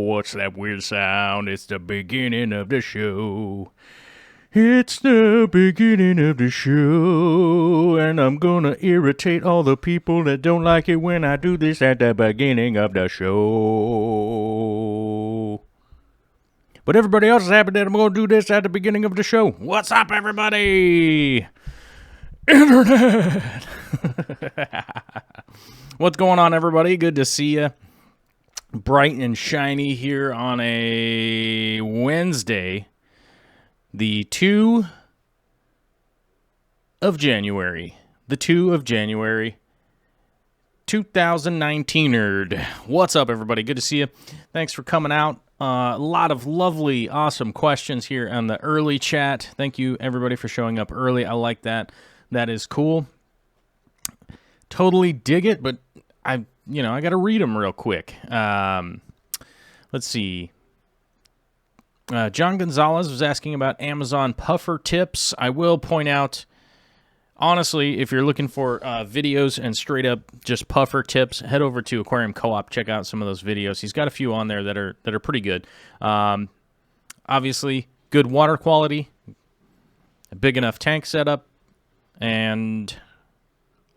What's that weird sound? It's the beginning of the show. It's the beginning of the show, and I'm gonna irritate all the people that don't like it when I do this at the beginning of the show. But everybody else is happy that I'm gonna do this at the beginning of the show. What's up, everybody? Internet! What's going on, everybody? Good to see you. Bright and shiny here on a Wednesday. The 2 of January. The 2 of January, 2019. What's up, everybody? Good to see you. Thanks for coming out. A lot of lovely, awesome questions here on the early chat. Thank you, everybody, for showing up early. I like that. That is cool. Totally dig it, but I got to read them real quick. Let's see. John Gonzalez was asking about Amazon puffer tips. I will point out, honestly, if you're looking for videos and straight up just puffer tips, head over to Aquarium Co-op. Check out some of those videos. He's got a few on there that are pretty good. Obviously, good water quality, a big enough tank setup, and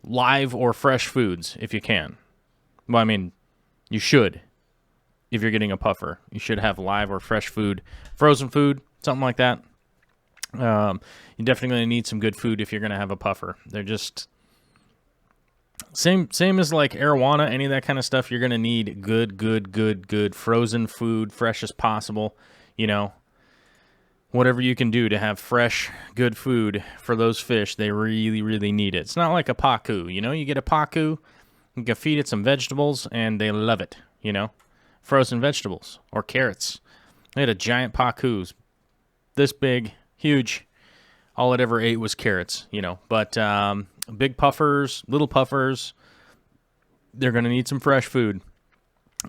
live or fresh foods if you can. Well, I mean, you should. If you're getting a puffer, you should have live or fresh food, frozen food, something like that. You definitely need some good food if you're going to have a puffer. They're just same as like arowana, any of that kind of stuff. You're going to need good frozen food, fresh as possible. Whatever you can do to have fresh, good food for those fish, they really need it. It's not like a pacu. You get a pacu, you can feed it some vegetables, and they love it. Frozen vegetables or carrots. I had a giant pacu, this big, huge. All it ever ate was carrots, But big puffers, little puffers, they're going to need some fresh food.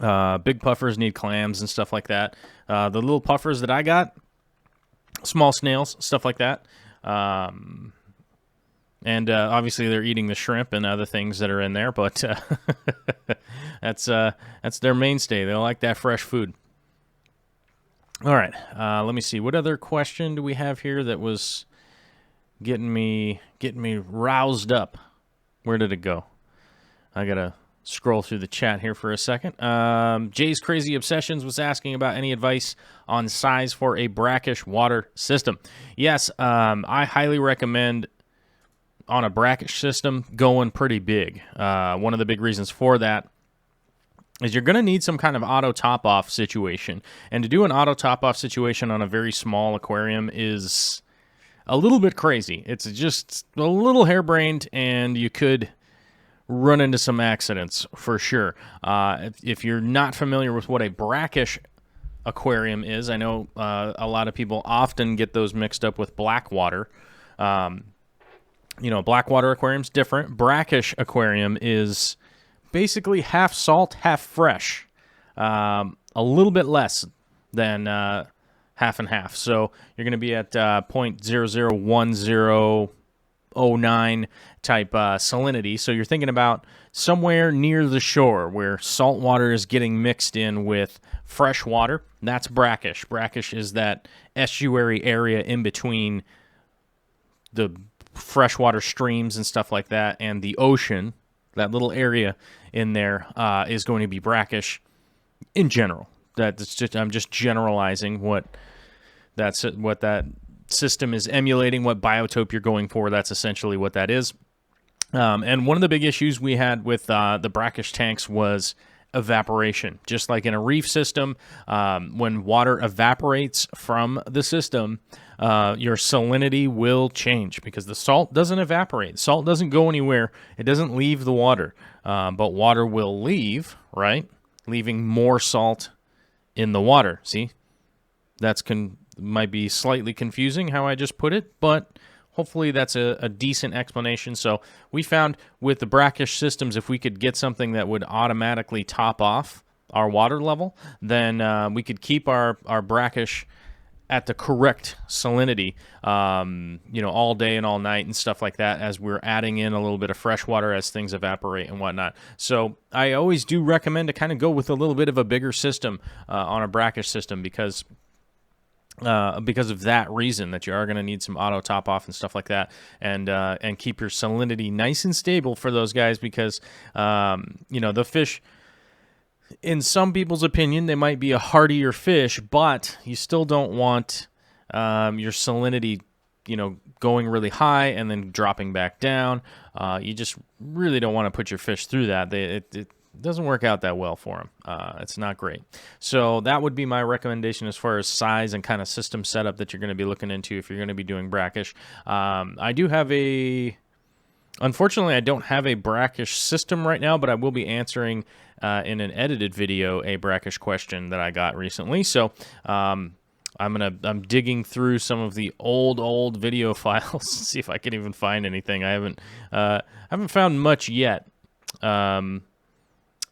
Big puffers need clams and stuff like that. The little puffers that I got, small snails, stuff like that. And obviously they're eating the shrimp and other things that are in there, but that's their mainstay. They like that fresh food. All right, let me see. What other question do we have here that was getting me roused up? Where did it go? I gotta scroll through the chat here for a second. Jay's Crazy Obsessions was asking about any advice on size for a brackish water system. Yes, I highly recommend on a brackish system going pretty big. One of the big reasons for that is you're going to need some kind of auto top-off situation. And to do an auto top-off situation on a very small aquarium is a little bit crazy. It's just a little harebrained, and you could run into some accidents for sure. If you're not familiar with what a brackish aquarium is, I know a lot of people often get those mixed up with black water. Blackwater aquarium's different. Brackish aquarium is basically half salt, half fresh. A little bit less than half and half. So you're going to be at 0.001009 type salinity. So you're thinking about somewhere near the shore where salt water is getting mixed in with fresh water. That's brackish. Brackish is that estuary area in between the freshwater streams and stuff like that, and the ocean. That little area in there is going to be brackish in general. I'm just generalizing what that system is emulating, what biotope you're going for. That's essentially what that is. And one of the big issues we had with the brackish tanks was evaporation. Just like in a reef system, when water evaporates from the system, your salinity will change because the salt doesn't evaporate. Salt doesn't go anywhere. It doesn't leave the water, but water will leave, right? Leaving more salt in the water. See, that's might be slightly confusing how I just put it, but hopefully that's a decent explanation. So we found with the brackish systems, if we could get something that would automatically top off our water level, then we could keep our brackish at the correct salinity, you know, all day and all night and stuff like that, as we're adding in a little bit of fresh water as things evaporate and whatnot. So I always do recommend to kind of go with a little bit of a bigger system on a brackish system, because of that reason, that you are going to need some auto top off and stuff like that, and keep your salinity nice and stable for those guys, because you know, the fish, in some people's opinion, they might be a hardier fish, but you still don't want your salinity, you know, going really high and then dropping back down. You just really don't want to put your fish through that. It doesn't work out that well for them. It's not great. So that would be my recommendation as far as size and kind of system setup that you're going to be looking into if you're going to be doing brackish. I do have unfortunately, I don't have a brackish system right now, but I will be answering in an edited video a brackish question that I got recently. So I'm digging through some of the old video files to see if I can even find anything. I haven't found much yet.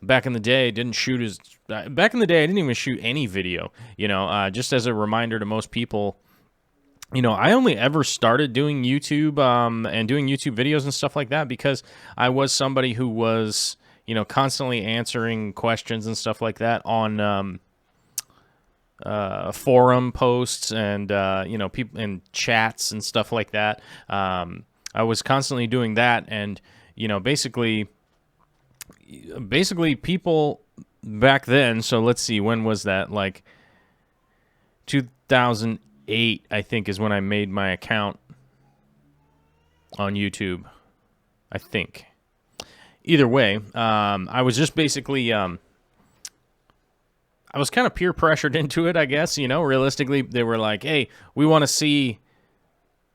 Back in the day, I didn't even shoot any video, you know, just as a reminder to most people, you know, I only ever started doing YouTube and doing YouTube videos and stuff like that because I was somebody who was, you know, constantly answering questions and stuff like that on forum posts and, you know, people in chats and stuff like that. I was constantly doing that, and, you know, basically people back then, so let's see, when was that? Like 2008, I think, is when I made my account on YouTube, I think. Either way, I was just basically, I was kind of peer pressured into it, I guess, you know. Realistically, they were like, hey, we want to see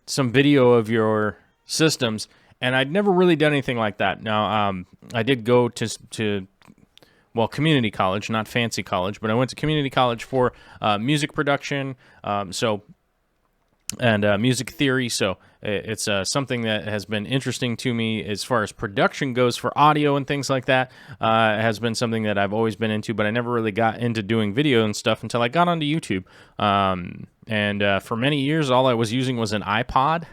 some video of your systems. And I'd never really done anything like that. Now, I did go to community college, not fancy college, but I went to community college for music production, and music theory. So it's something that has been interesting to me as far as production goes for audio and things like that. It has been something that I've always been into, but I never really got into doing video and stuff until I got onto YouTube. And for many years, all I was using was an iPod.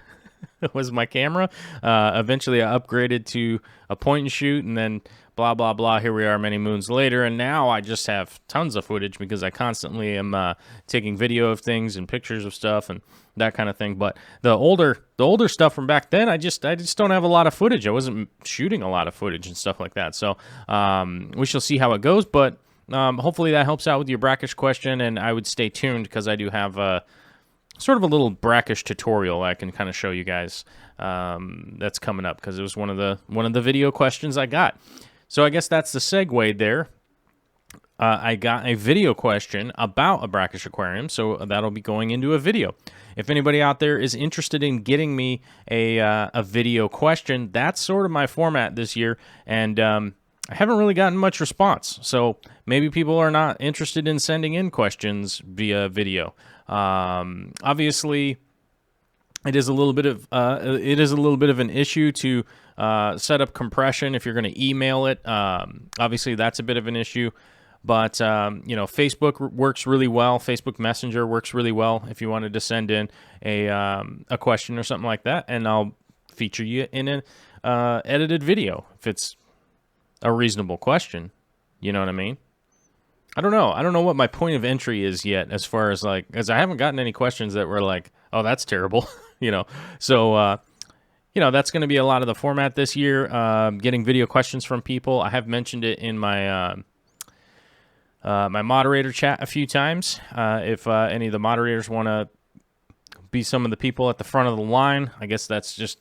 Was my camera. Eventually I upgraded to a point and shoot, and then blah, blah, blah. Here we are many moons later, and now I just have tons of footage because I constantly am taking video of things and pictures of stuff and that kind of thing. But the older stuff from back then, I just don't have a lot of footage. I wasn't shooting a lot of footage and stuff like that. So we shall see how it goes, but hopefully that helps out with your brackish question, and I would stay tuned because I do have sort of a little brackish tutorial I can kind of show you guys that's coming up, because it was one of the video questions I got. So I guess that's the segue there. I got a video question about a brackish aquarium, so that'll be going into a video. If anybody out there is interested in getting me a video question, that's sort of my format this year, and I haven't really gotten much response. So maybe people are not interested in sending in questions via video. Obviously, it is a little bit of an issue to set up compression if you're going to email it. Obviously, that's a bit of an issue. But you know, Facebook works really well. Facebook Messenger works really well if you wanted to send in a question or something like that, and I'll feature you in an edited video if it's a reasonable question. You know what I mean? I don't know what my point of entry is yet, as far as like, as I haven't gotten any questions that were like, oh, that's terrible, you know. So, you know, that's going to be a lot of the format this year, getting video questions from people. I have mentioned it in my my moderator chat a few times. If any of the moderators want to be some of the people at the front of the line, I guess that's just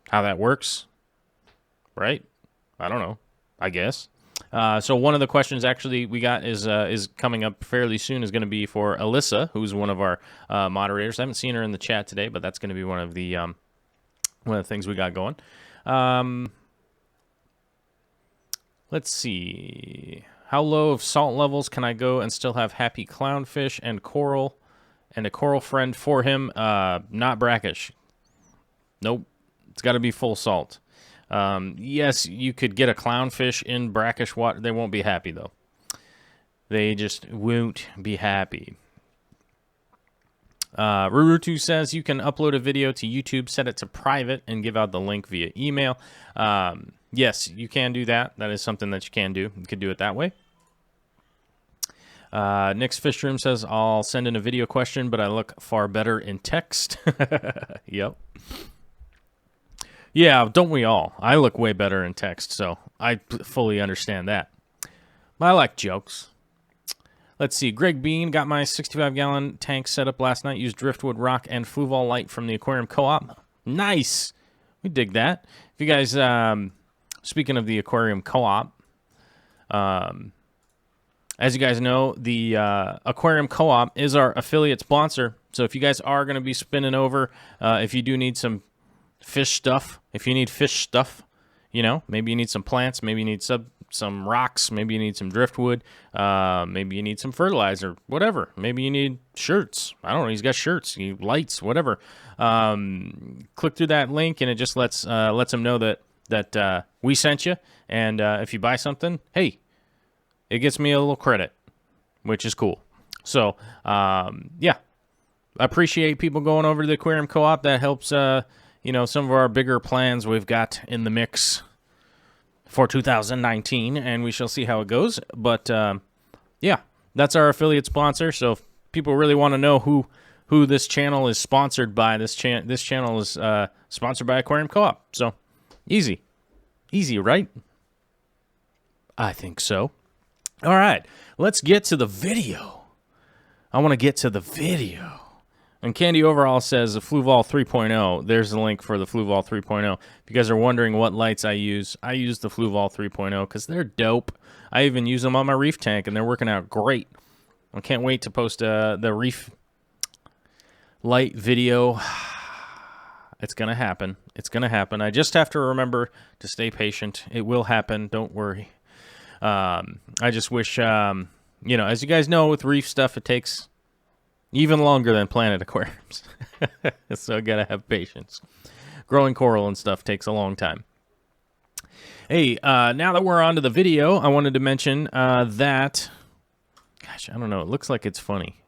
how that works, right? I don't know, I guess. So one of the questions actually we got is coming up fairly soon, is going to be for Alyssa, who's one of our moderators. I haven't seen her in the chat today, but that's going to be one of the things we got going. Let's see. How low of salt levels can I go and still have happy clownfish and coral and a coral friend for him? Not brackish. Nope. It's got to be full salt. Yes, you could get a clownfish in brackish water. They won't be happy, though. They just won't be happy. Rurutu says you can upload a video to YouTube, set it to private, and give out the link via email. Yes, you can do that. That is something that you can do. You could do it that way. Nick's Fish Room says, I'll send in a video question, but I look far better in text. Yep. Yeah, don't we all? I look way better in text, so I fully understand that. But I like jokes. Let's see. Greg Bean got my 65-gallon tank set up last night. Used Driftwood rock and Fluval light from the Aquarium Co-op. Nice. We dig that. If you guys, speaking of the Aquarium Co-op, as you guys know, the Aquarium Co-op is our affiliate sponsor. So if you guys are going to be spinning over, if you do need some fish stuff, if you need fish stuff, you know, maybe you need some plants, maybe you need some rocks, maybe you need some driftwood, maybe you need some fertilizer, whatever. Maybe you need shirts. I don't know. He's got shirts, lights, whatever. Click through that link, and it just lets him know that we sent you. And if you buy something, hey, it gets me a little credit, which is cool. So, yeah, I appreciate people going over to the Aquarium Co-op. That helps, you know, some of our bigger plans we've got in the mix for 2019, and we shall see how it goes. But, yeah, that's our affiliate sponsor. So if people really want to know who this channel is sponsored by, this channel is sponsored by Aquarium Co-op. So, easy. Easy, right? I think so. All right, let's get to the video. I want to get to the video. And Candy Overall says the Fluval 3.0. There's the link for the Fluval 3.0. If you guys are wondering what lights I use the Fluval 3.0 because they're dope. I even use them on my reef tank, and they're working out great. I can't wait to post the reef light video. It's going to happen. It's going to happen. I just have to remember to stay patient. It will happen. Don't worry. I just wish, you know, as you guys know, with reef stuff, it takes even longer than planet aquariums. So I gotta have patience. Growing coral and stuff takes a long time. Hey, now that we're on to the video, I wanted to mention that, gosh, I don't know, it looks like it's funny.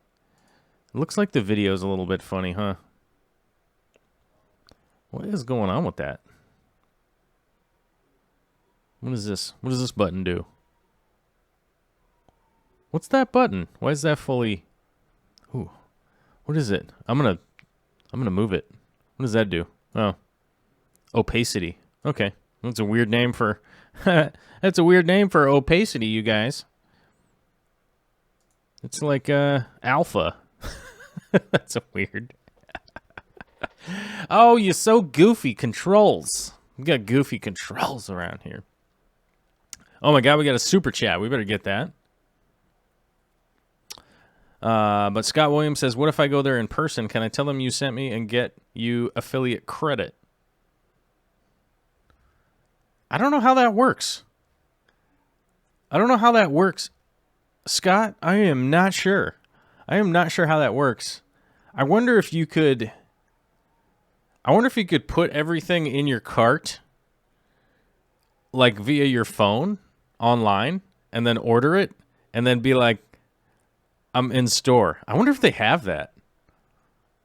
It looks like the video's a little bit funny, huh? What is going on with that? What is this? What does this button do? What's that button? Why is that fully... Ooh. What is it? I'm gonna move it. What does that do? Oh. Opacity. Okay. That's a weird name for... That's a weird name for opacity, you guys. It's like alpha. That's a weird... Oh, you're so goofy. Controls. We got goofy controls around here. Oh my god, we got a super chat. We better get that. But Scott Williams says, what if I go there in person? Can I tell them you sent me and get you affiliate credit? I don't know how that works. I don't know how that works. Scott, I am not sure. I am not sure how that works. I wonder if you could put everything in your cart, like via your phone online, and then order it, and then be like, I'm in store. I wonder if they have that.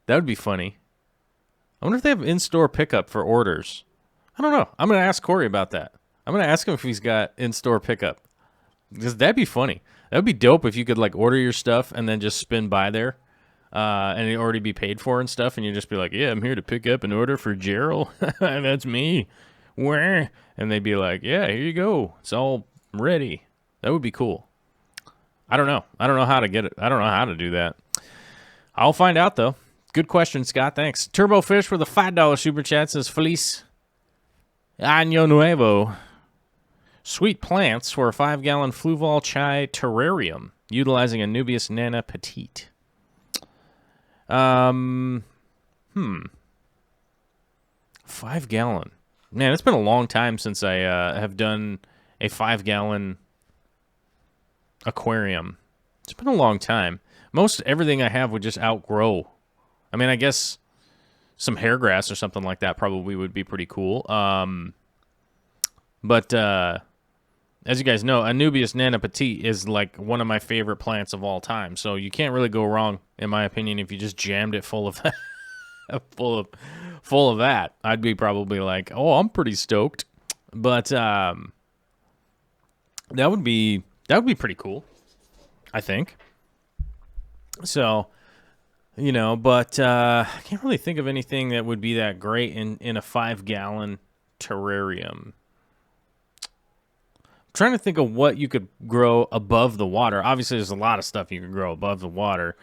That would be funny. I wonder if they have in-store pickup for orders. I don't know. I'm going to ask Corey about that. I'm going to ask him if he's got in-store pickup. Because that'd be funny. That would be dope if you could like order your stuff and then just spin by there. And it already be paid for and stuff. And you just be like, yeah, I'm here to pick up an order for Gerald. That's me. Where? And they'd be like, yeah, here you go. It's all ready. That would be cool. I don't know. I don't know how to get it. I don't know how to do that. I'll find out, though. Good question, Scott. Thanks. Turbo Fish with a $5 super chat says, Feliz Año Nuevo. Sweet plants for a 5-gallon Fluval Chai terrarium utilizing a Nubius Nana Petite. 5-gallon. Man, it's been a long time since I have done a 5-gallon aquarium. It's been a long time. Most everything I have would just outgrow. I mean, I guess some hair grass or something like that probably would be pretty cool. But as you guys know, Anubias nana petite is like one of my favorite plants of all time. So you can't really go wrong, in my opinion, if you just jammed it full of full of that. I'd be probably like, oh, I'm pretty stoked. But that would be pretty cool, I think. So, you know, but I can't really think of anything that would be that great in a 5-gallon terrarium. I'm trying to think of what you could grow above the water. Obviously, there's a lot of stuff you can grow above the water.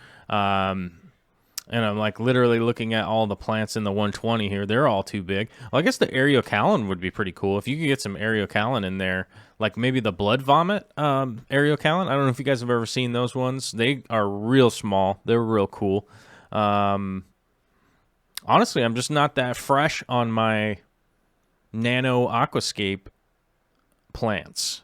And I'm like literally looking at all the plants in the 120 here. They're all too big. Well, I guess the Areocallan would be pretty cool. If you could get some Areocallan in there, like maybe the blood vomit Areocallan. I don't know if you guys have ever seen those ones. They are real small. They're real cool. Honestly, I'm just not that fresh on my Nano Aquascape plants.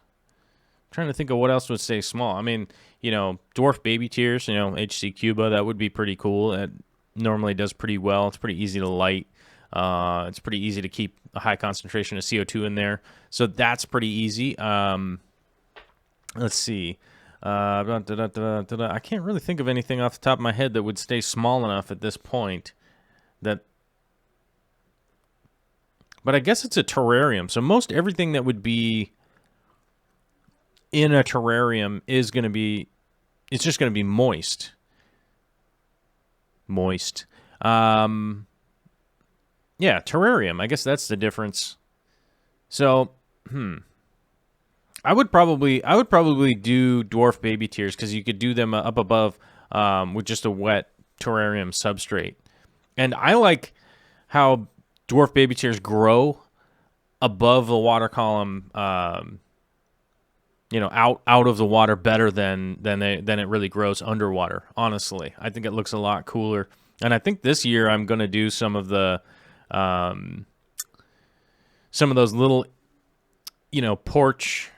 I'm trying to think of what else would stay small. I mean, you know, dwarf baby tears, you know, HC Cuba, that would be pretty cool. It normally does pretty well. It's pretty easy to light. It's pretty easy to keep a high concentration of CO2 in there. So that's pretty easy. Let's see. I can't really think of anything off the top of my head that would stay small enough at this point. But I guess it's a terrarium. So most everything that would be in a terrarium is going to be, it's just going to be moist. Yeah, terrarium. I guess that's the difference. So, I would probably do dwarf baby tears because you could do them up above with just a wet terrarium substrate. And I like how dwarf baby tears grow above the water column, you know, out of the water better than it really grows underwater. Honestly, I think it looks a lot cooler. And I think this year I'm going to do some of the some of those little, you know, porch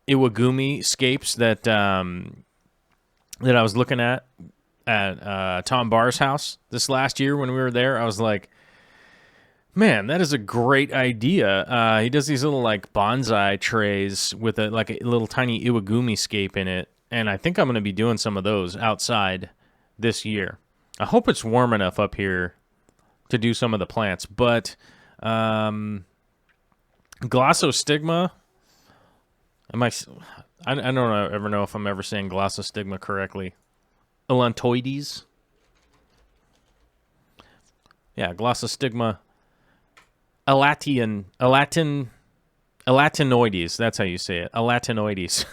Iwagumi scapes that that I was looking at Tom Barr's house this last year when we were there. I was like, man, that is a great idea. He does these little like bonsai trays with a little tiny Iwagumi scape in it, and I think I'm going to be doing some of those outside this year. I hope it's warm enough up here to do some of the plants, but Glossostigma. I don't ever know if I'm ever saying Glossostigma correctly. Elantoides. Yeah, Glossostigma. Elatinoides. That's how you say it. Elatinoides.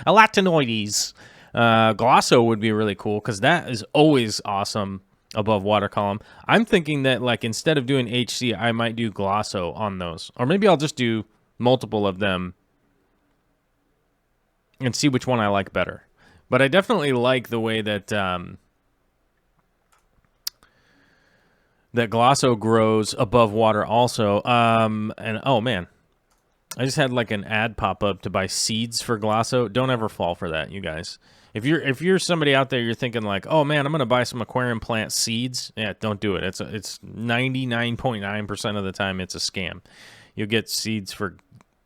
Elatinoides. Glosso would be really cool because that is always awesome above water column. I'm thinking that like instead of doing HC, I might do Glosso on those. Or maybe I'll just do multiple of them and see which one I like better. But I definitely like the way that that Glosso grows above water also. And oh man, I just had like an ad pop up to buy seeds for Glosso. Don't ever fall for that, you guys. If you're somebody out there, you're thinking like, oh man, I'm gonna buy some aquarium plant seeds. Yeah, don't do it. It's 99.9% of the time it's a scam. You'll get seeds for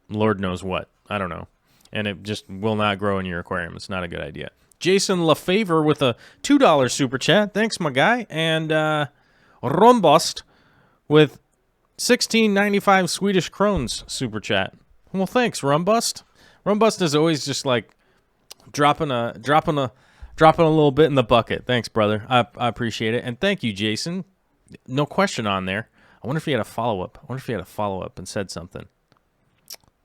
Lord knows what. I don't know, and it just will not grow in your aquarium. It's not a good idea. Jason LaFavor with a $2 super chat. Thanks, my guy. And Rombust with 16.95 Swedish krones super chat. Well, thanks, Rumbust. Rumbust is always just like dropping a little bit in the bucket. Thanks, brother. I appreciate it. And thank you, Jason. No question on there. I wonder if he had a follow-up. And said something.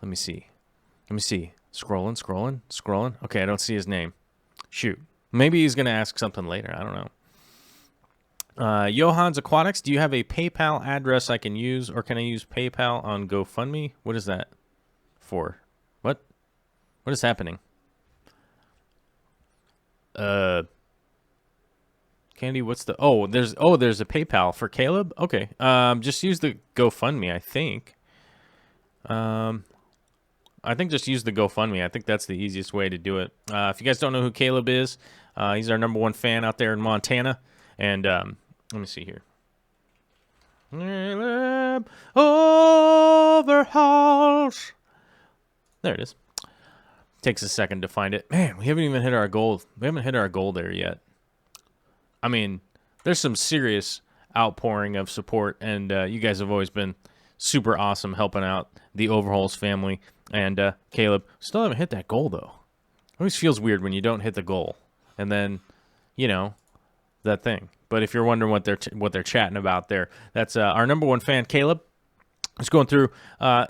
Let me see. Scrolling. Okay, I don't see his name. Shoot. Maybe he's going to ask something later. I don't know. Johan's Aquatics, do you have a PayPal address I can use, or can I use PayPal on GoFundMe? What is that for? What is happening? Candy, what's the... there's a PayPal for Caleb? Okay. Just use the GoFundMe, I think. I think just use the GoFundMe. I think that's the easiest way to do it. If you guys don't know who Caleb is, he's our #1 fan out there in Montana. And let me see here. Caleb Overhauls. There it is. Takes a second to find it. Man, we haven't even hit our goal. We haven't hit our goal there yet. I mean, there's some serious outpouring of support, and you guys have always been super awesome helping out the Overhauls family. And Caleb, still haven't hit that goal, though. It always feels weird when you don't hit the goal. And then, you know, that thing. But if you're wondering what they're chatting about there, that's our #1 fan, Caleb. He's going through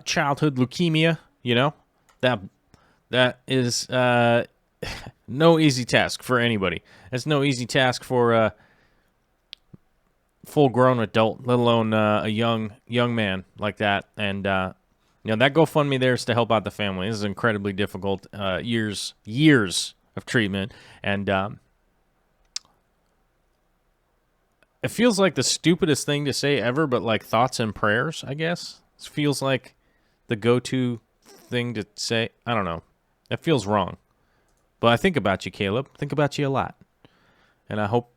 childhood leukemia, you know. That is no easy task for anybody. It's no easy task for a full-grown adult, let alone a young man like that. And you know, that GoFundMe there is to help out the family. This is incredibly difficult. Years of treatment, and it feels like the stupidest thing to say ever, but like thoughts and prayers, I guess. It feels like the go-to thing to say. I don't know. It feels wrong. But I think about you, Caleb. Think about you a lot. And I hope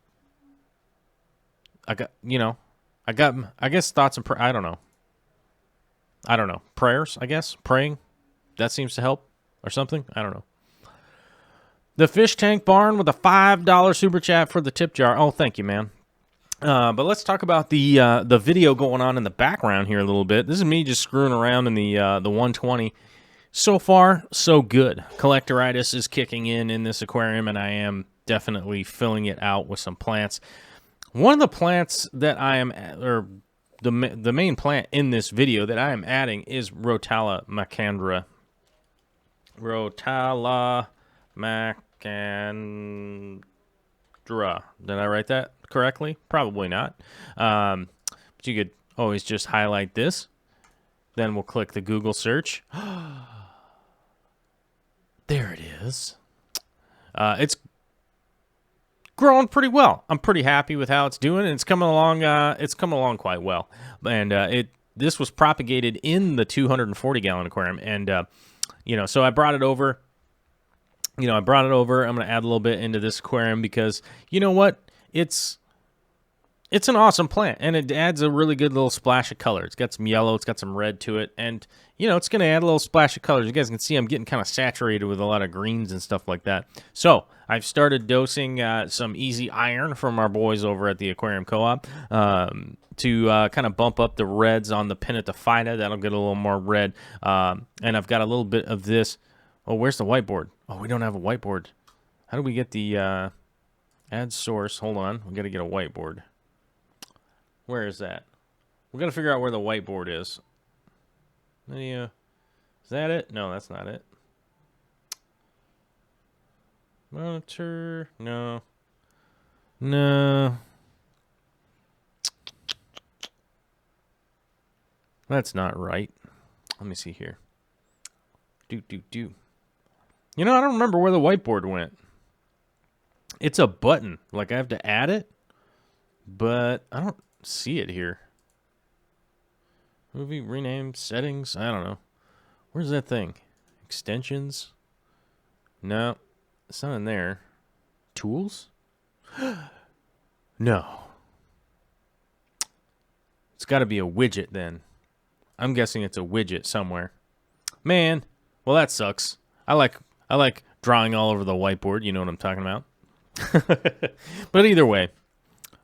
I guess thoughts and prayers. I don't know. Prayers, I guess. Praying. That seems to help or something. I don't know. The Fish Tank Barn with a $5 super chat for the tip jar. Oh, thank you, man. But let's talk about the video going on in the background here a little bit. This is me just screwing around in the 120. So far, so good. Collectoritis is kicking in this aquarium, and I am definitely filling it out with some plants. One of the plants that I am, or the main plant in this video that I am adding is Rotala macandra. Rotala macandra. Did I write that correctly? Probably not. But you could always just highlight this. Then we'll click the Google search. There it is. It's growing pretty well. I'm pretty happy with how it's doing. It's coming along. It's coming along quite well. And this was propagated in the 240-gallon aquarium, and you know, so I brought it over. I'm going to add a little bit into this aquarium because you know what? It's an awesome plant, and it adds a really good little splash of color. It's got some yellow, it's got some red to it, and you know, it's going to add a little splash of colors. You guys can see I'm getting kind of saturated with a lot of greens and stuff like that. So I've started dosing some easy iron from our boys over at the Aquarium Co-op to kind of bump up the reds on the Pinnatifida. That'll get a little more red. And I've got a little bit of this. Oh, where's the whiteboard? Oh, we don't have a whiteboard. How do we get the add source? Hold on. We got to get a whiteboard. Where is that? We're going to figure out where the whiteboard is. Is that it? No, that's not it. Monitor. No. No. That's not right. Let me see here. You know, I don't remember where the whiteboard went. It's a button. Like, I have to add it, but I don't see it here. Movie, rename, settings, I don't know. Where's that thing? Extensions? No, it's not in there. Tools? No. It's got to be a widget then. I'm guessing it's a widget somewhere. Man, well, that sucks. I like drawing all over the whiteboard. You know what I'm talking about. But either way,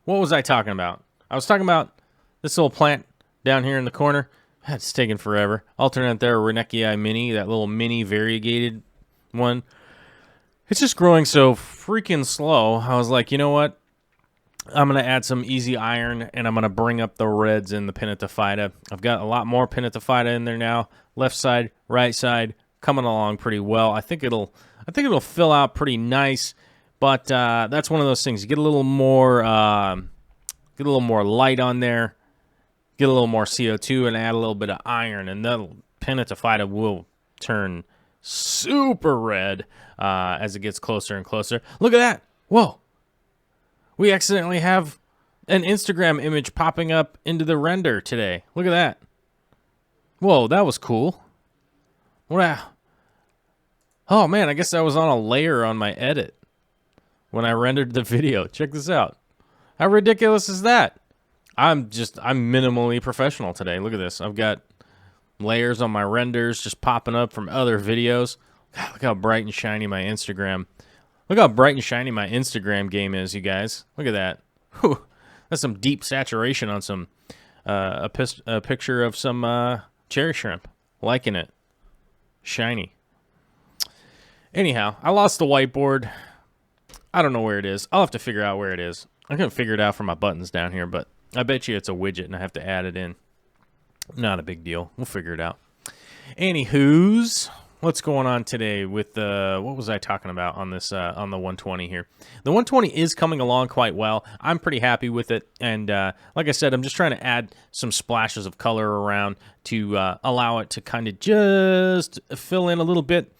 what was I talking about? I was talking about this little plant down here in the corner. It's taking forever. Alternate there, Renekii mini, that little mini variegated one. It's just growing so freaking slow. I was like, you know what? I'm going to add some easy iron, and I'm going to bring up the reds in the Pinnatifida. I've got a lot more Pinnatifida in there now. Left side, right side, coming along pretty well. I think it'll fill out pretty nice, but that's one of those things. You get a little more light on there, get a little more CO2, and add a little bit of iron, and that Pinnatifida will turn super red as it gets closer and closer. Look at that. Whoa. We accidentally have an Instagram image popping up into the render today. Look at that. Whoa, that was cool. Wow. Oh, man, I guess I was on a layer on my edit when I rendered the video. Check this out. How ridiculous is that? I'm minimally professional today. Look at this. I've got layers on my renders just popping up from other videos. God, look how bright and shiny my Instagram. Look how bright and shiny my Instagram game is, you guys. Look at that. Whew. That's some deep saturation on some a picture of some cherry shrimp. Liking it. Shiny. Anyhow, I lost the whiteboard. I don't know where it is. I'll have to figure out where it is. I couldn't figure it out from my buttons down here, but I bet you it's a widget and I have to add it in. Not a big deal. We'll figure it out. Anywho's, what's going on today with what was I talking about on this on the 120 here? The 120 is coming along quite well. I'm pretty happy with it, and like I said, I'm just trying to add some splashes of color around to allow it to kind of just fill in a little bit.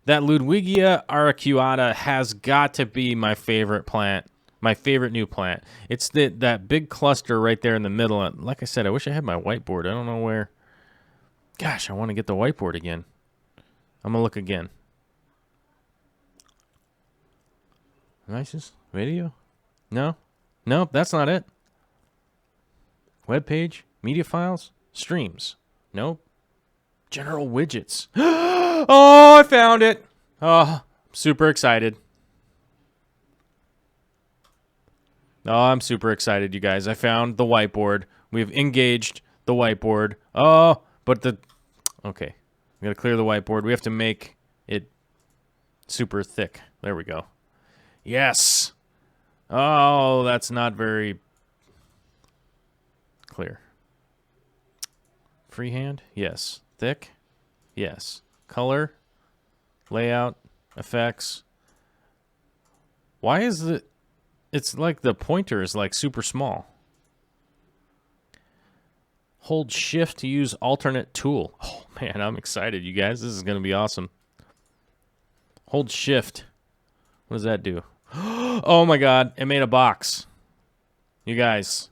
That Ludwigia aracuata has got to be my favorite plant. My favorite new plant. It's that big cluster right there in the middle. And like I said, I wish I had my whiteboard. I don't know where. Gosh, I want to get the whiteboard again. I'm going to look again. Nicest video? No? Nope, that's not it. Web page? Media files? Streams? Nope. General widgets. Oh, I found it. Oh, I'm super excited. Oh, I'm super excited, you guys. I found the whiteboard. We've engaged the whiteboard. Oh, but okay. We gotta clear the whiteboard. We have to make it super thick. There we go. Yes. Oh, that's not very clear. Freehand? Yes. Thick? Yes. Color? Layout? Effects? Why is it... It's like the pointer is like super small. Hold shift to use alternate tool. Oh man, I'm excited, you guys. This is going to be awesome. Hold shift. What does that do? Oh my god, it made a box. You guys,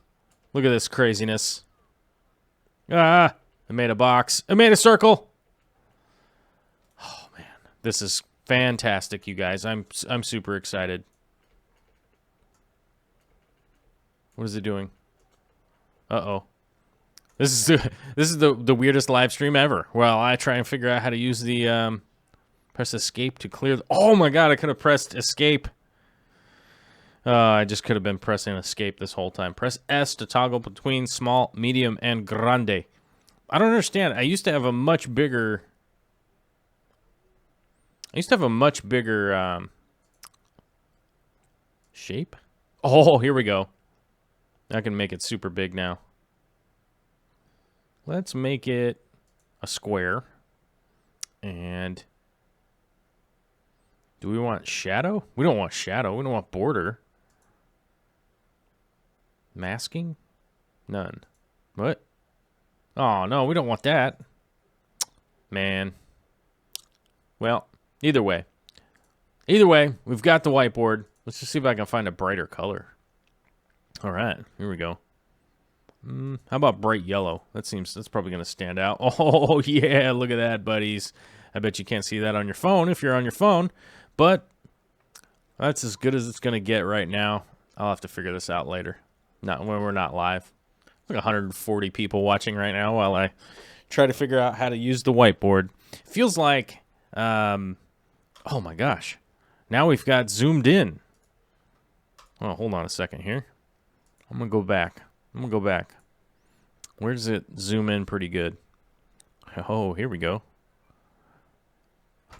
look at this craziness. Ah, it made a box. It made a circle. Oh man, this is fantastic, you guys. I'm super excited. What is it doing? Uh-oh. This is the weirdest live stream ever. Well, I try and figure out how to use the press escape to clear. Oh my god, I could have pressed escape. I just could have been pressing escape this whole time. Press S to toggle between small, medium, and grande. I don't understand. I used to have a much bigger shape. Oh, here we go. I can make it super big now. Let's make it a square. And do we want shadow? We don't want shadow. We don't want border. Masking? None. What? Oh, no, we don't want that. Man. Well, either way. Either way, we've got the whiteboard. Let's just see if I can find a brighter color. All right, here we go. How about bright yellow? That's probably going to stand out. Oh, yeah, look at that, buddies. I bet you can't see that on your phone if you're on your phone, but that's as good as it's going to get right now. I'll have to figure this out later. Not when we're not live. Like 140 people watching right now while I try to figure out how to use the whiteboard. Feels like, oh my gosh. Now we've got zoomed in. Oh, hold on a second here. I'm going to go back. Where does it zoom in pretty good? Oh, here we go.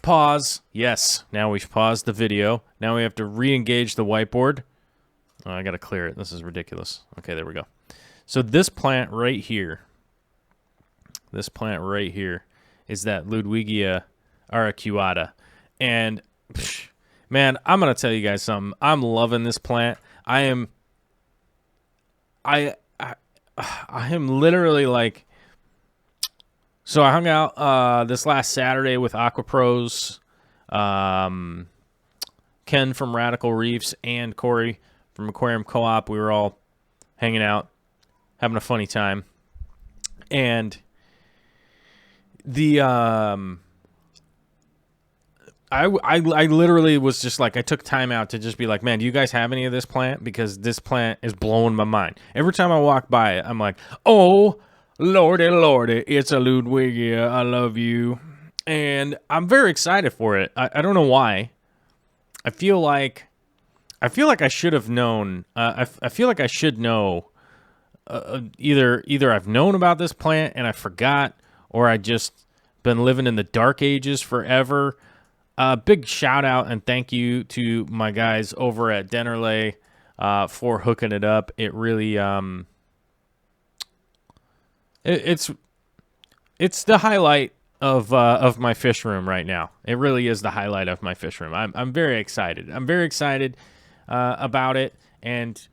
Pause. Yes. Now we've paused the video. Now we have to re-engage the whiteboard. Oh, I got to clear it. This is ridiculous. Okay, there we go. So this plant right here is that Ludwigia aracuata. And, man, I'm going to tell you guys something. I'm loving this plant. I am literally like, so I hung out this last Saturday with AquaPros, Ken from Radical Reefs, and Corey from Aquarium Co-op. We were all hanging out, having a funny time. And the I literally was just like, I took time out to just be like, man, do you guys have any of this plant? Because this plant is blowing my mind. Every time I walk by it, I'm like, oh, lordy, lordy, it's a Ludwigia. I love you. And I'm very excited for it. I don't know why. I feel like I should have known. I feel like I should know. Either I've known about this plant and I forgot, or I just been living in the dark ages forever. Big shout out and thank you to my guys over at Dennerley for hooking it up. It really it's the highlight of my fish room right now. It really is the highlight of my fish room. I'm very excited. I'm very excited about it, and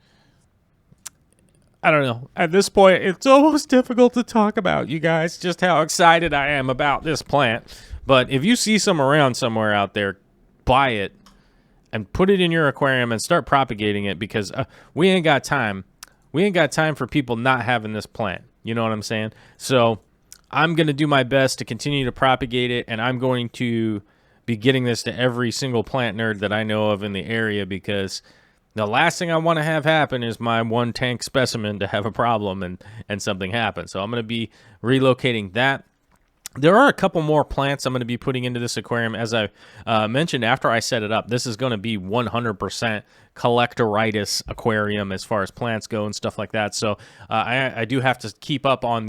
I don't know. At this point, it's almost difficult to talk about, you guys, just how excited I am about this plant. But if you see some around somewhere out there, buy it and put it in your aquarium and start propagating it, because we ain't got time. We ain't got time for people not having this plant. You know what I'm saying? So I'm going to do my best to continue to propagate it, and I'm going to be getting this to every single plant nerd that I know of in the area, because the last thing I want to have happen is my one tank specimen to have a problem and something happen. So I'm going to be relocating that. There are a couple more plants I'm going to be putting into this aquarium. As I mentioned after I set it up, this is going to be 100% collectoritis aquarium as far as plants go and stuff like that. So I do have to keep up on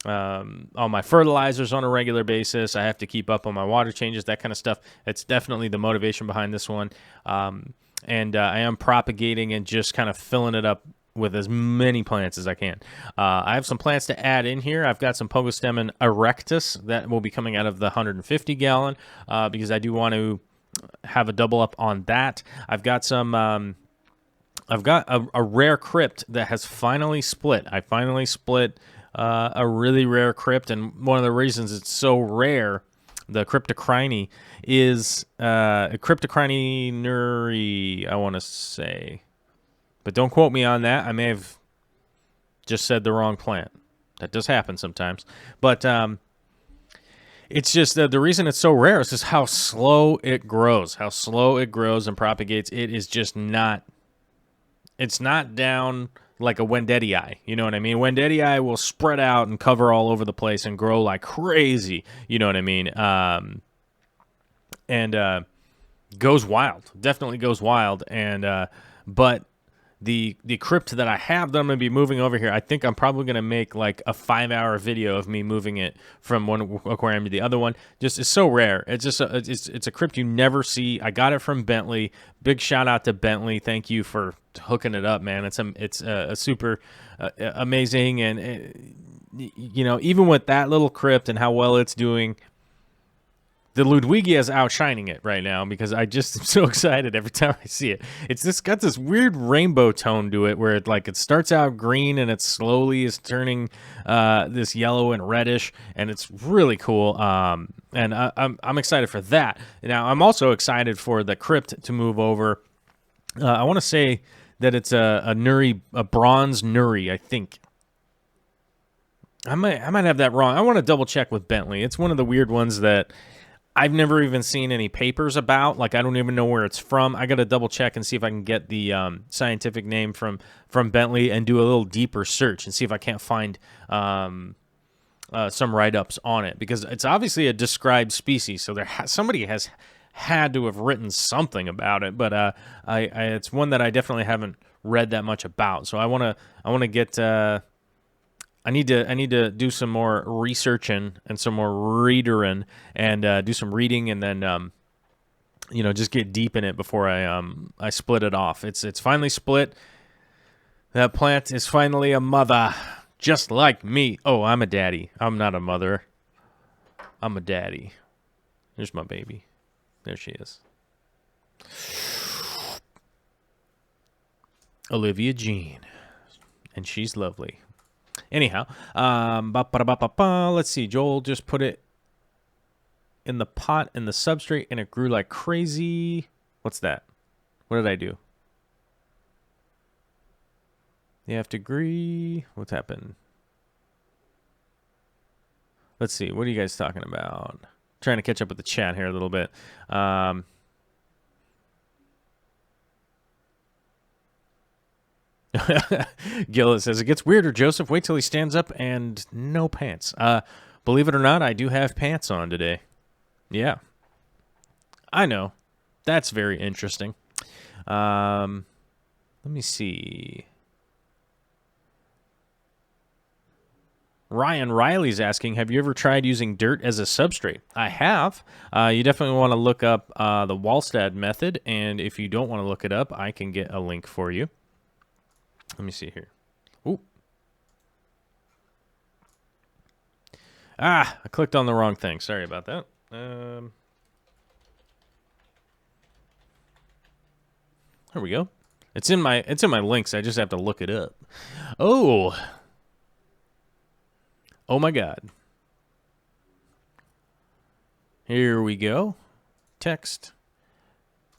my fertilizers on a regular basis. I have to keep up on my water changes, that kind of stuff. It's definitely the motivation behind this one. And I am propagating and just kind of filling it up with as many plants as I can. I have some plants to add in here. I've got some Pogostemon erectus that will be coming out of the 150 gallon because I do want to have a double up on that. I've got some... I've got a rare crypt that has finally split. I finally split a really rare crypt, and one of the reasons it's so rare, the Cryptocrine, is Cryptocrine nuri, I want to say. But don't quote me on that. I may have just said the wrong plant. That does happen sometimes. But it's just the reason it's so rare is just how slow it grows. How slow it grows and propagates. It is just not... It's not down like a Wendetii, you know what I mean? Wendetii will spread out and cover all over the place and grow like crazy, you know what I mean? And goes wild, definitely goes wild. And but the crypt that I have that I'm going to be moving over here, I think I'm probably going to make like a 5-hour video of me moving it from one aquarium to the other one. Just, it's so rare. It's just it's a crypt you never see. I got it from Bentley. Big shout out to Bentley. Thank you for hooking it up, man. It's a super amazing, and you know, even with that little crypt and how well it's doing, the Ludwigia is outshining it right now, because I just am so excited every time I see it. It's just got this weird rainbow tone to it, where it starts out green and it slowly is turning this yellow and reddish, and it's really cool. And I'm excited for that. Now I'm also excited for the crypt to move over. I want to say that it's a bronze nuri, I think. I might have that wrong. I want to double check with Bentley. It's one of the weird ones that I've never even seen any papers about. Like, I don't even know where it's from. I got to double check and see if I can get the scientific name from Bentley and do a little deeper search and see if I can't find some write-ups on it, because it's obviously a described species. So somebody has had to have written something about it, but it's one that I definitely haven't read that much about. So I want to get. I need to do some more researching and some more readering and do some reading, and then you know, just get deep in it before I split it off. It's finally split. That plant is finally a mother, just like me. Oh, I'm a daddy. I'm not a mother. I'm a daddy. Here's my baby. There she is. Olivia Jean, and she's lovely. Anyhow, let's see. Joel just put it in the pot in the substrate, and it grew like crazy. What's that? What did I do? You have to agree. What's happened? Let's see. What are you guys talking about? Trying to catch up with the chat here a little bit. Gillis says, it gets weirder, Joseph. Wait till he stands up and no pants. Believe it or not, I do have pants on today. Yeah. I know. That's very interesting. Let me see. Ryan Riley's asking, have you ever tried using dirt as a substrate? I have. You definitely want to look up the Walstad method, and if you don't want to look it up, I can get a link for you. Let me see here. Ooh. I clicked on the wrong thing. Sorry about that. There we go. It's in my links. I just have to look it up. Oh my God. Here we go. Text.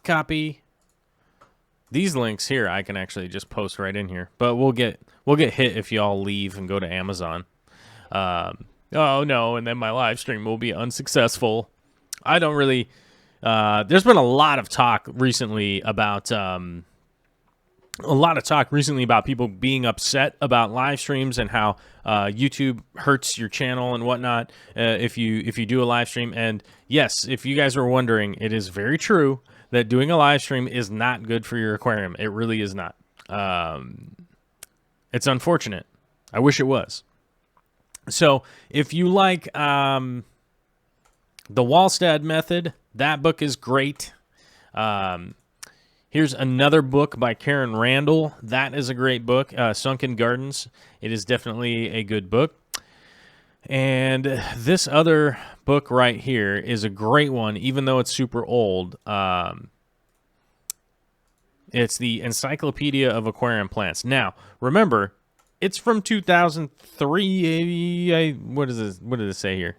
Copy. These links here I can actually just post right in here. But we'll get hit if y'all leave and go to Amazon. Oh no, and then my live stream will be unsuccessful. I don't really there's been a lot of talk recently about people being upset about live streams and how YouTube hurts your channel and whatnot if you do a live stream. And yes, if you guys were wondering, it is very true that doing a live stream is not good for your aquarium. It really is not. It's unfortunate. I wish it was. So if you like the Walstad method, that book is great. Here's another book by Karen Randall. That is a great book, Sunken Gardens. It is definitely a good book. And this other book right here is a great one, even though it's super old. It's the Encyclopedia of Aquarium Plants. Now, remember, it's from 2003. What did it say here?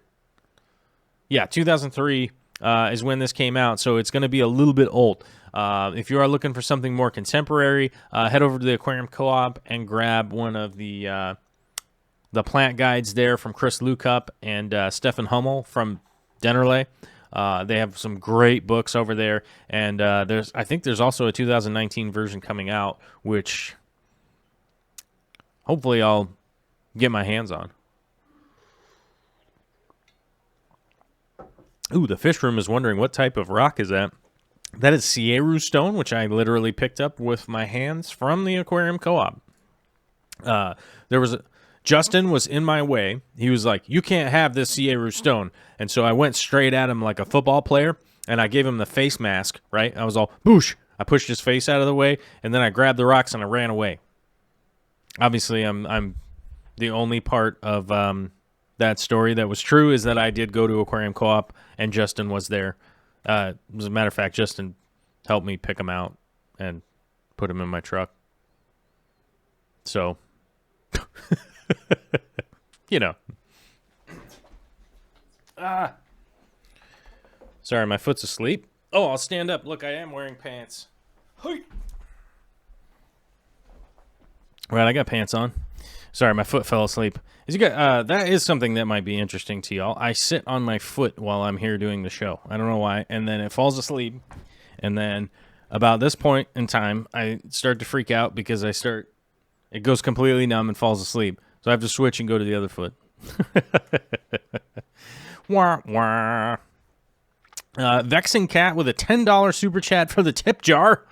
Yeah, 2003 is when this came out, so it's going to be a little bit old. If you are looking for something more contemporary, head over to the Aquarium Co-op and grab one of the plant guides there from Chris Lukup and Stefan Hummel from Dennerle. They have some great books over there, and I think there's also a 2019 version coming out, which hopefully I'll get my hands on. Ooh, the fish room is wondering what type of rock is that. That is Sierra stone, which I literally picked up with my hands from the Aquarium Co-op. Justin was in my way. He was like, you can't have this Sierra stone. And so I went straight at him like a football player, and I gave him the face mask, right? I was all, boosh. I pushed his face out of the way, and then I grabbed the rocks and I ran away. Obviously, I'm the only part of that story that was true is that I did go to Aquarium Co-op, and Justin was there. As a matter of fact, Justin helped me pick him out and put him in my truck. So, you know. Sorry, my foot's asleep. Oh, I'll stand up. Look, I am wearing pants. Right, I got pants on. Sorry, my foot fell asleep. That is something that might be interesting to y'all. I sit on my foot while I'm here doing the show. I don't know why. And then it falls asleep. And then about this point in time, I start to freak out because it goes completely numb and falls asleep. So I have to switch and go to the other foot. Wah, wah. Vexing Cat with a $10 super chat for the tip jar.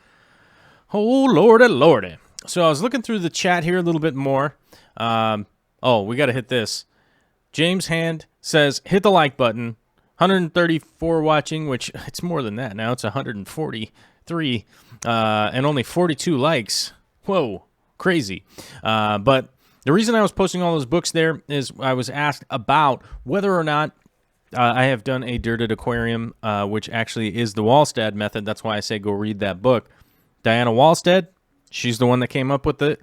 Oh, lordy, lordy. So I was looking through the chat here a little bit more. We got to hit this. James Hand says, hit the like button. 134 watching, which it's more than that now. It's 143 and only 42 likes. Whoa, crazy. But the reason I was posting all those books there is I was asked about whether or not I have done a dirted aquarium, which actually is the Walstad method. That's why I say go read that book. Diana Walstad, she's the one that came up with it.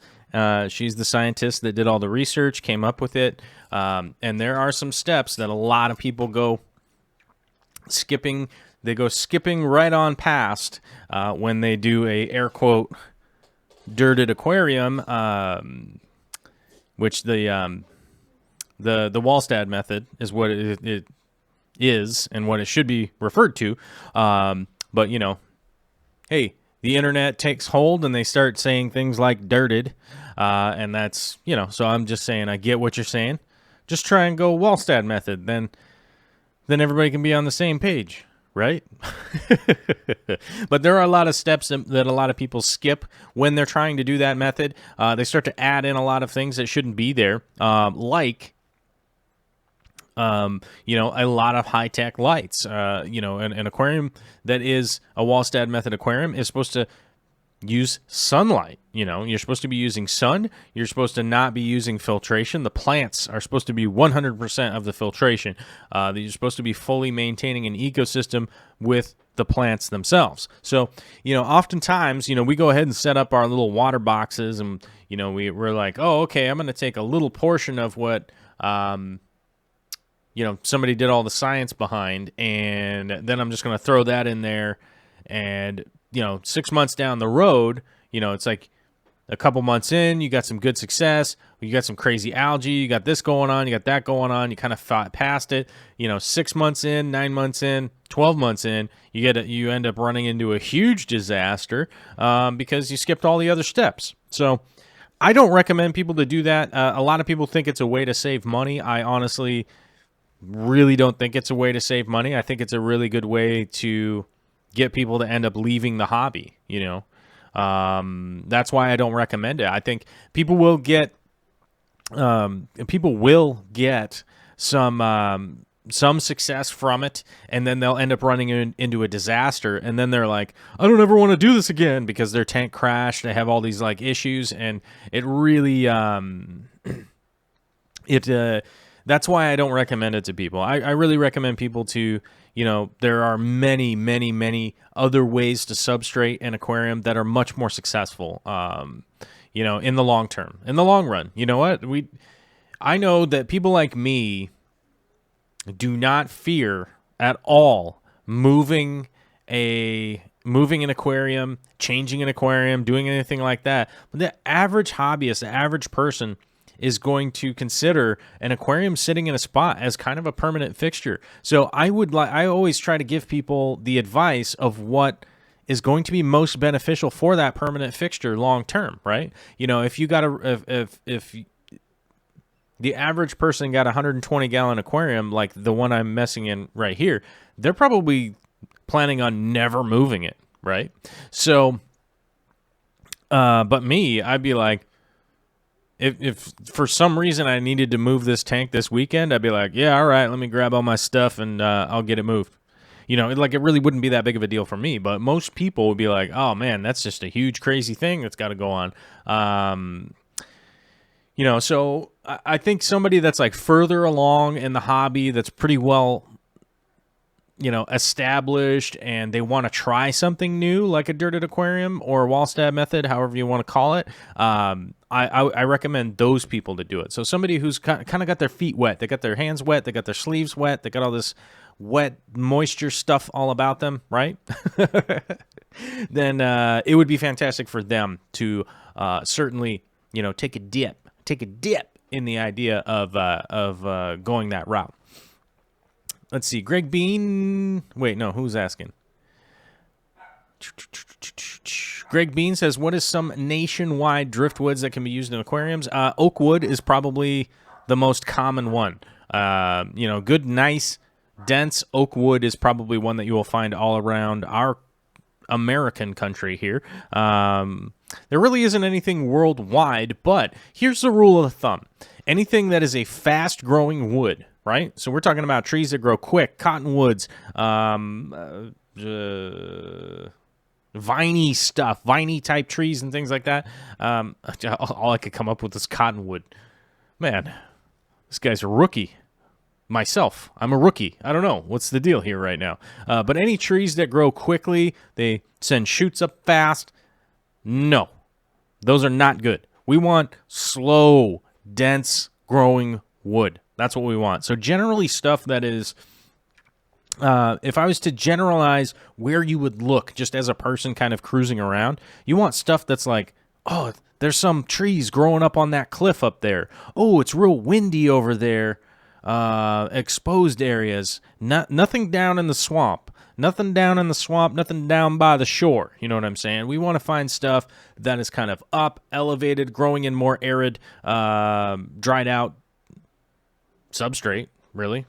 She's the scientist that did all the research, came up with it. And there are some steps that a lot of people go skipping. They go skipping right on past when they do a air quote dirted aquarium, which the Walstad method is what it is and what it should be referred to. But, you know, hey, the internet takes hold and they start saying things like dirted. And that's, you know, so I'm just saying I get what you're saying. Just try and go Walstad method. Then everybody can be on the same page, right? But there are a lot of steps that a lot of people skip when they're trying to do that method. They start to add in a lot of things that shouldn't be there, like, you know, a lot of high-tech lights. You know, an aquarium that is a Walstad method aquarium is supposed to use sunlight. You know, you're supposed to be using sun. You're supposed to not be using filtration. The plants are supposed to be 100% of the filtration. You're supposed to be fully maintaining an ecosystem with the plants themselves. So, you know, oftentimes, you know, we go ahead and set up our little water boxes and, you know, we're like, oh, okay, I'm going to take a little portion of what, you know, somebody did all the science behind, and then I'm just going to throw that in there. And, you know, 6 months down the road, you know, it's like a couple months in, you got some good success, you got some crazy algae, you got this going on, you got that going on, you kind of fought past it. You know, 6 months in, 9 months in, 12 months in, you end up running into a huge disaster because you skipped all the other steps. So I don't recommend people to do that. A lot of people think it's a way to save money. I honestly really don't think it's a way to save money. I think it's a really good way to get people to end up leaving the hobby, you know. That's why I don't recommend it. I think people will get some success from it, and then they'll end up running into a disaster, and then they're like, I don't ever want to do this again because their tank crashed. They have all these like issues, and it really that's why I don't recommend it to people. I really recommend people to, you know, there are many, many, many other ways to substrate an aquarium that are much more successful, you know, in the long term, in the long run. You know what? I know that people like me do not fear at all moving an aquarium, changing an aquarium, doing anything like that. But the average hobbyist, the average person, is going to consider an aquarium sitting in a spot as kind of a permanent fixture. So I always try to give people the advice of what is going to be most beneficial for that permanent fixture long term, right? You know, if you got if the average person got a 120-gallon aquarium like the one I'm messing in right here, they're probably planning on never moving it, right? So, but me, I'd be like, if for some reason I needed to move this tank this weekend, I'd be like, yeah, all right, let me grab all my stuff and I'll get it moved. You know, it really wouldn't be that big of a deal for me, but most people would be like, oh man, that's just a huge crazy thing that's got to go on. You know, so I think somebody that's like further along in the hobby, that's pretty well, you know, established, and they want to try something new like a dirted aquarium or a Walstad method, however you want to call it, I recommend those people to do it. So somebody who's kind of got their feet wet, they got their hands wet, they got their sleeves wet, they got all this wet moisture stuff all about them, right? Then it would be fantastic for them to certainly, you know, take a dip in the idea of going that route. Let's see, Greg Bean. Wait, no, who's asking? Greg Bean says, what is some nationwide driftwoods that can be used in aquariums? Oak wood is probably the most common one. You know, good, nice, dense oak wood is probably one that you will find all around our American country here. There really isn't anything worldwide, but here's the rule of thumb. Anything that is a fast-growing wood, right? So we're talking about trees that grow quick, cottonwoods, viney stuff, viney-type trees and things like that. All I could come up with is cottonwood. Man, this guy's a rookie. Myself, I'm a rookie. I don't know. What's the deal here right now? But any trees that grow quickly, they send shoots up fast, no. Those are not good. We want slow, dense growing wood. That's what we want. So generally stuff that is, if I was to generalize where you would look just as a person kind of cruising around, you want stuff that's like, oh, there's some trees growing up on that cliff up there. Oh, it's real windy over there. exposed areas, nothing down in the swamp. Nothing down in the swamp, nothing down by the shore. You know what I'm saying? We want to find stuff that is kind of up, elevated, growing in more arid, dried out substrate, really.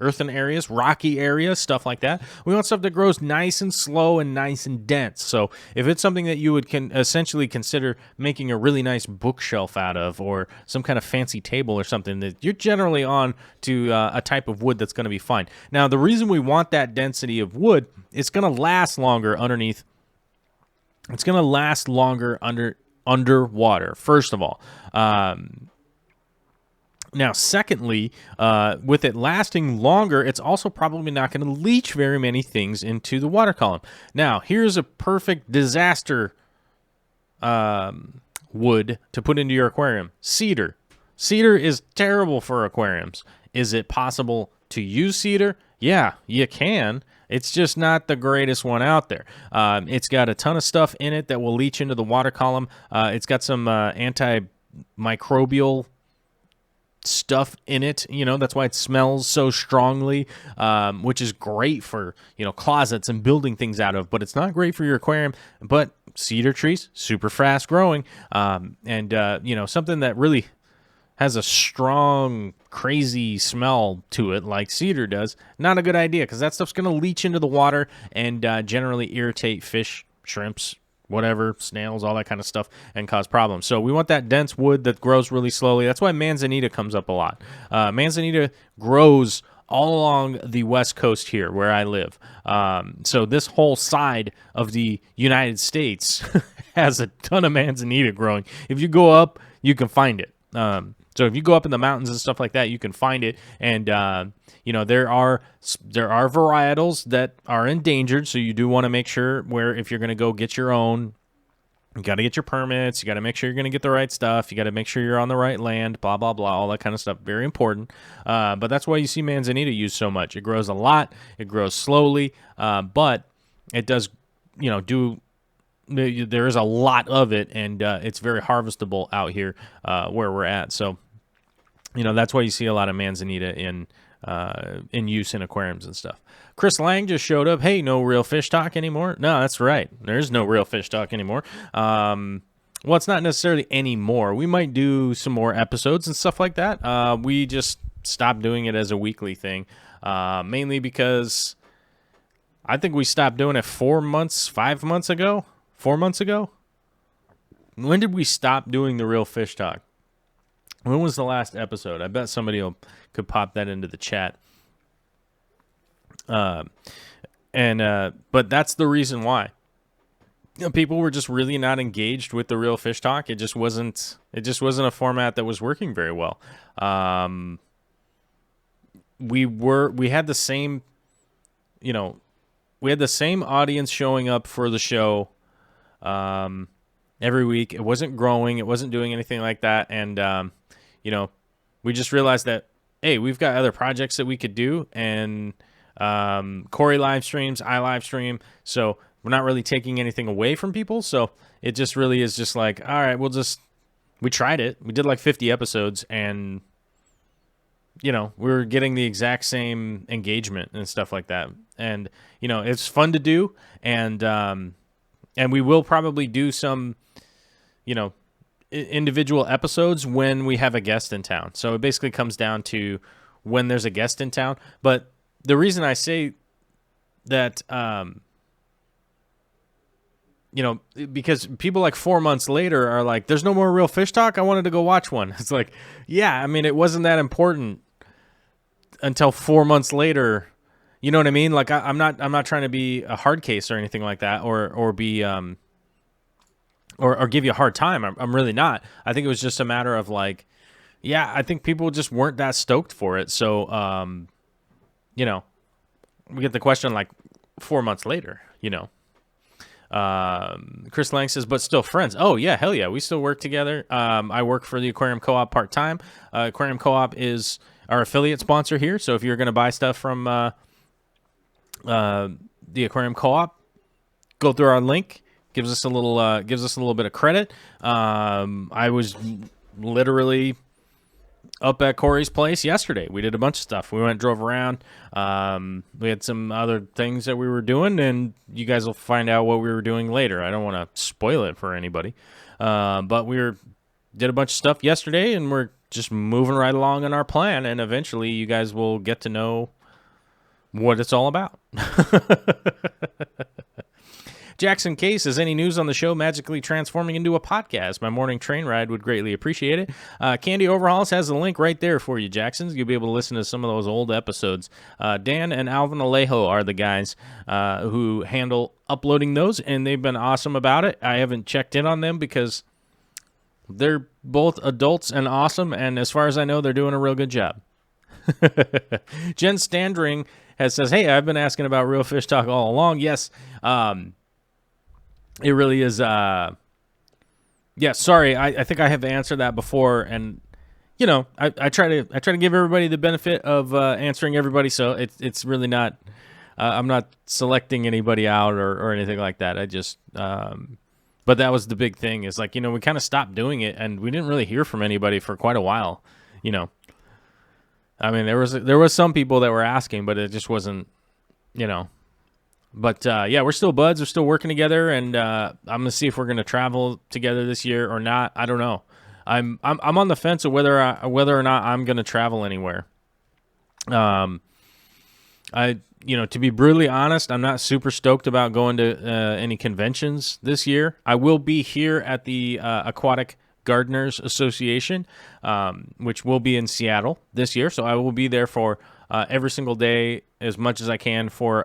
Earthen areas, rocky areas, stuff like that. We want stuff that grows nice and slow and nice and dense. So if it's something that you would essentially consider making a really nice bookshelf out of, or some kind of fancy table or something, that you're generally on to a type of wood that's going to be fine. Now, the reason we want that density of wood, it's going to last longer underneath. It's going to last longer underwater, first of all. Now, secondly, with it lasting longer, it's also probably not going to leach very many things into the water column. Now, here's a perfect disaster wood to put into your aquarium. Cedar. Cedar is terrible for aquariums. Is it possible to use cedar? Yeah, you can. It's just not the greatest one out there. It's got a ton of stuff in it that will leach into the water column. It's got some antimicrobial stuff in it, that's why it smells so strongly, which is great for, closets and building things out of, but it's not great for your aquarium. But cedar trees, super fast growing, and something that really has a strong, crazy smell to it like cedar does, not a good idea, because that stuff's going to leach into the water and generally irritate fish, shrimps, whatever, snails, all that kind of stuff, and cause problems. So we want that dense wood that grows really slowly. That's why Manzanita comes up a lot. Manzanita grows all along the west coast here where I live. So this whole side of the United States has a ton of Manzanita growing. If you go up, you can find it. So if you go up in the mountains and stuff like that, you can find it. And, there are varietals that are endangered. So you do want to make sure if you're going to go get your own, you got to get your permits. You got to make sure you're going to get the right stuff. You got to make sure you're on the right land, blah, blah, blah, all that kind of stuff. Very important. But that's why you see Manzanita used so much. It grows a lot. It grows slowly. But it does, there is a lot of it, and it's very harvestable out here where we're at. So, that's why you see a lot of Manzanita in use in aquariums and stuff. Chris Lang just showed up. Hey, no real fish talk anymore? No, that's right. There's no real fish talk anymore. Well, it's not necessarily anymore. We might do some more episodes and stuff like that. We just stopped doing it as a weekly thing, mainly because I think we stopped doing it 5 months ago. 4 months ago? When did we stop doing the real fish talk? When was the last episode? I bet somebody could pop that into the chat. But that's the reason why. People were just really not engaged with the real fish talk. It just wasn't a format that was working very well. We had the same, we had the same audience showing up for the show every week. It wasn't growing. It wasn't doing anything like that. And, we just realized that, hey, we've got other projects that we could do. And Corey live streams, I live stream. So we're not really taking anything away from people. So it just really is just like, all right, we tried it. We did like 50 episodes and, we were getting the exact same engagement and stuff like that. And, it's fun to do. And we will probably do some, individual episodes when we have a guest in town. So it basically comes down to when there's a guest in town. But the reason I say that, because people like 4 months later are like, there's no more real fish talk. I wanted to go watch one. It's like, yeah, I mean, it wasn't that important until 4 months later. You know what I mean? Like I'm not trying to be a hard case or anything like that, or be or give you a hard time. I'm really not. I think it was just a matter of like, yeah, I think people just weren't that stoked for it. So we get the question like 4 months later. Chris Lang says, but still friends. Oh yeah, hell yeah, we still work together. I work for the Aquarium Co-op part-time. Aquarium Co-op is our affiliate sponsor here. So if you're going to buy stuff from the Aquarium Co-op, go through our link. Gives us a little bit of credit. I was literally up at Corey's place yesterday. We did a bunch of stuff. We went, drove around. We had some other things that we were doing, and you guys will find out what we were doing later. I don't want to spoil it for anybody. But did a bunch of stuff yesterday, and we're just moving right along in our plan, and eventually you guys will get to know what it's all about. Jackson K says, any news on the show magically transforming into a podcast? My morning train ride would greatly appreciate it. Candy Overhauls has a link right there for you, Jackson. You'll be able to listen to some of those old episodes. Dan and Alvin Alejo are the guys who handle uploading those, and they've been awesome about it. I haven't checked in on them because they're both adults and awesome, and as far as I know, they're doing a real good job. Jen Standring says, hey, I've been asking about Real Fish Talk all along. Yes, it really is. Yeah, sorry. I think I have answered that before, and you know, I try to give everybody the benefit of answering everybody. So it's really not. I'm not selecting anybody out or anything like that. I just. But that was the big thing. Is like, you know, we kind of stopped doing it, and we didn't really hear from anybody for quite a while. You know, I mean, there was some people that were asking, but it just wasn't. You know. But, yeah, we're still buds. We're still working together, and I'm going to see if we're going to travel together this year or not. I don't know. I'm on the fence of whether or not I'm going to travel anywhere. To be brutally honest, I'm not super stoked about going to any conventions this year. I will be here at the Aquatic Gardeners Association, which will be in Seattle this year. So I will be there for every single day as much as I can for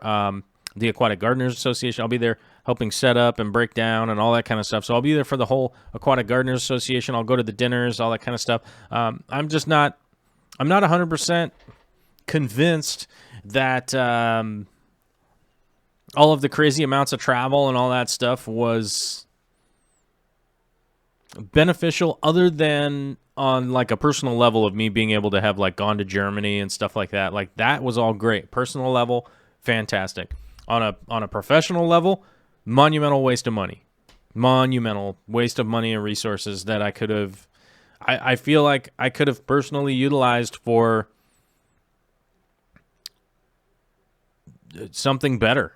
the Aquatic Gardeners Association. I'll be there helping set up and break down and all that kind of stuff. So I'll be there for the whole Aquatic Gardeners Association. I'll go to the dinners, all that kind of stuff. I'm not 100% convinced that all of the crazy amounts of travel and all that stuff was beneficial, other than on like a personal level of me being able to have like gone to Germany and stuff like that. Like that was all great. Personal level, fantastic. On a professional level, monumental waste of money. Monumental waste of money and resources that I could have... I feel like I could have personally utilized for something better.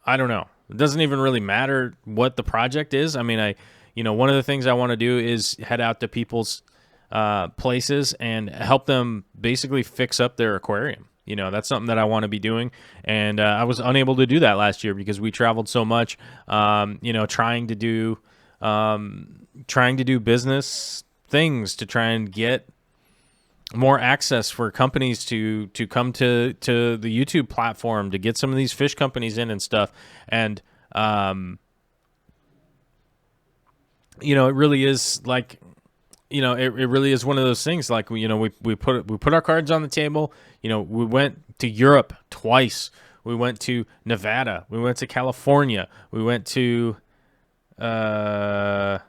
I don't know. It doesn't even really matter what the project is. I mean, one of the things I want to do is head out to people's places and help them basically fix up their aquarium. You know, that's something that I want to be doing, and I was unable to do that last year because we traveled so much. Trying to do business things to try and get more access for companies to come to the YouTube platform, to get some of these fish companies in and stuff. And it really is like. It really is one of those things. Like we put our cards on the table. We went to Europe twice. We went to Nevada. We went to California. We went to, gosh,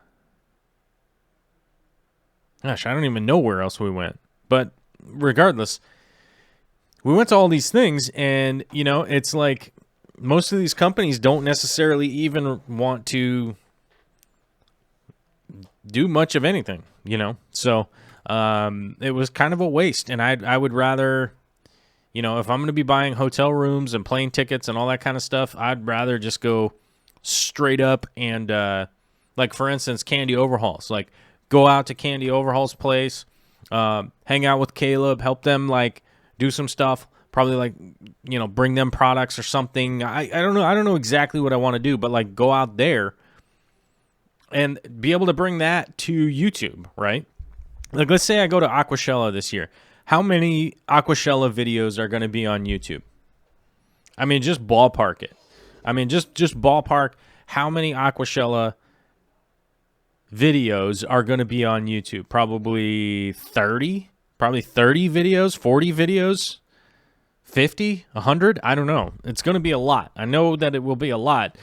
I don't even know where else we went. But regardless, we went to all these things, and it's like most of these companies don't necessarily even want to do much of anything. So it was kind of a waste, and I would rather, if I'm going to be buying hotel rooms and plane tickets and all that kind of stuff, I'd rather just go straight up and, like, for instance, Candy Overhauls. Like, go out to Candy Overhaul's place, hang out with Caleb, help them, like, do some stuff, probably, like, bring them products or something. I don't know. I don't know exactly what I want to do, but, like, go out there and be able to bring that to YouTube, right? Like, let's say I go to Aquashella this year. How many Aquashella videos are going to be on YouTube? I mean, just ballpark it. I mean, just ballpark how many Aquashella videos are going to be on YouTube. Probably 30? Probably 30 videos? 40 videos? 50? 100? I don't know. It's going to be a lot. I know that it will be a lot.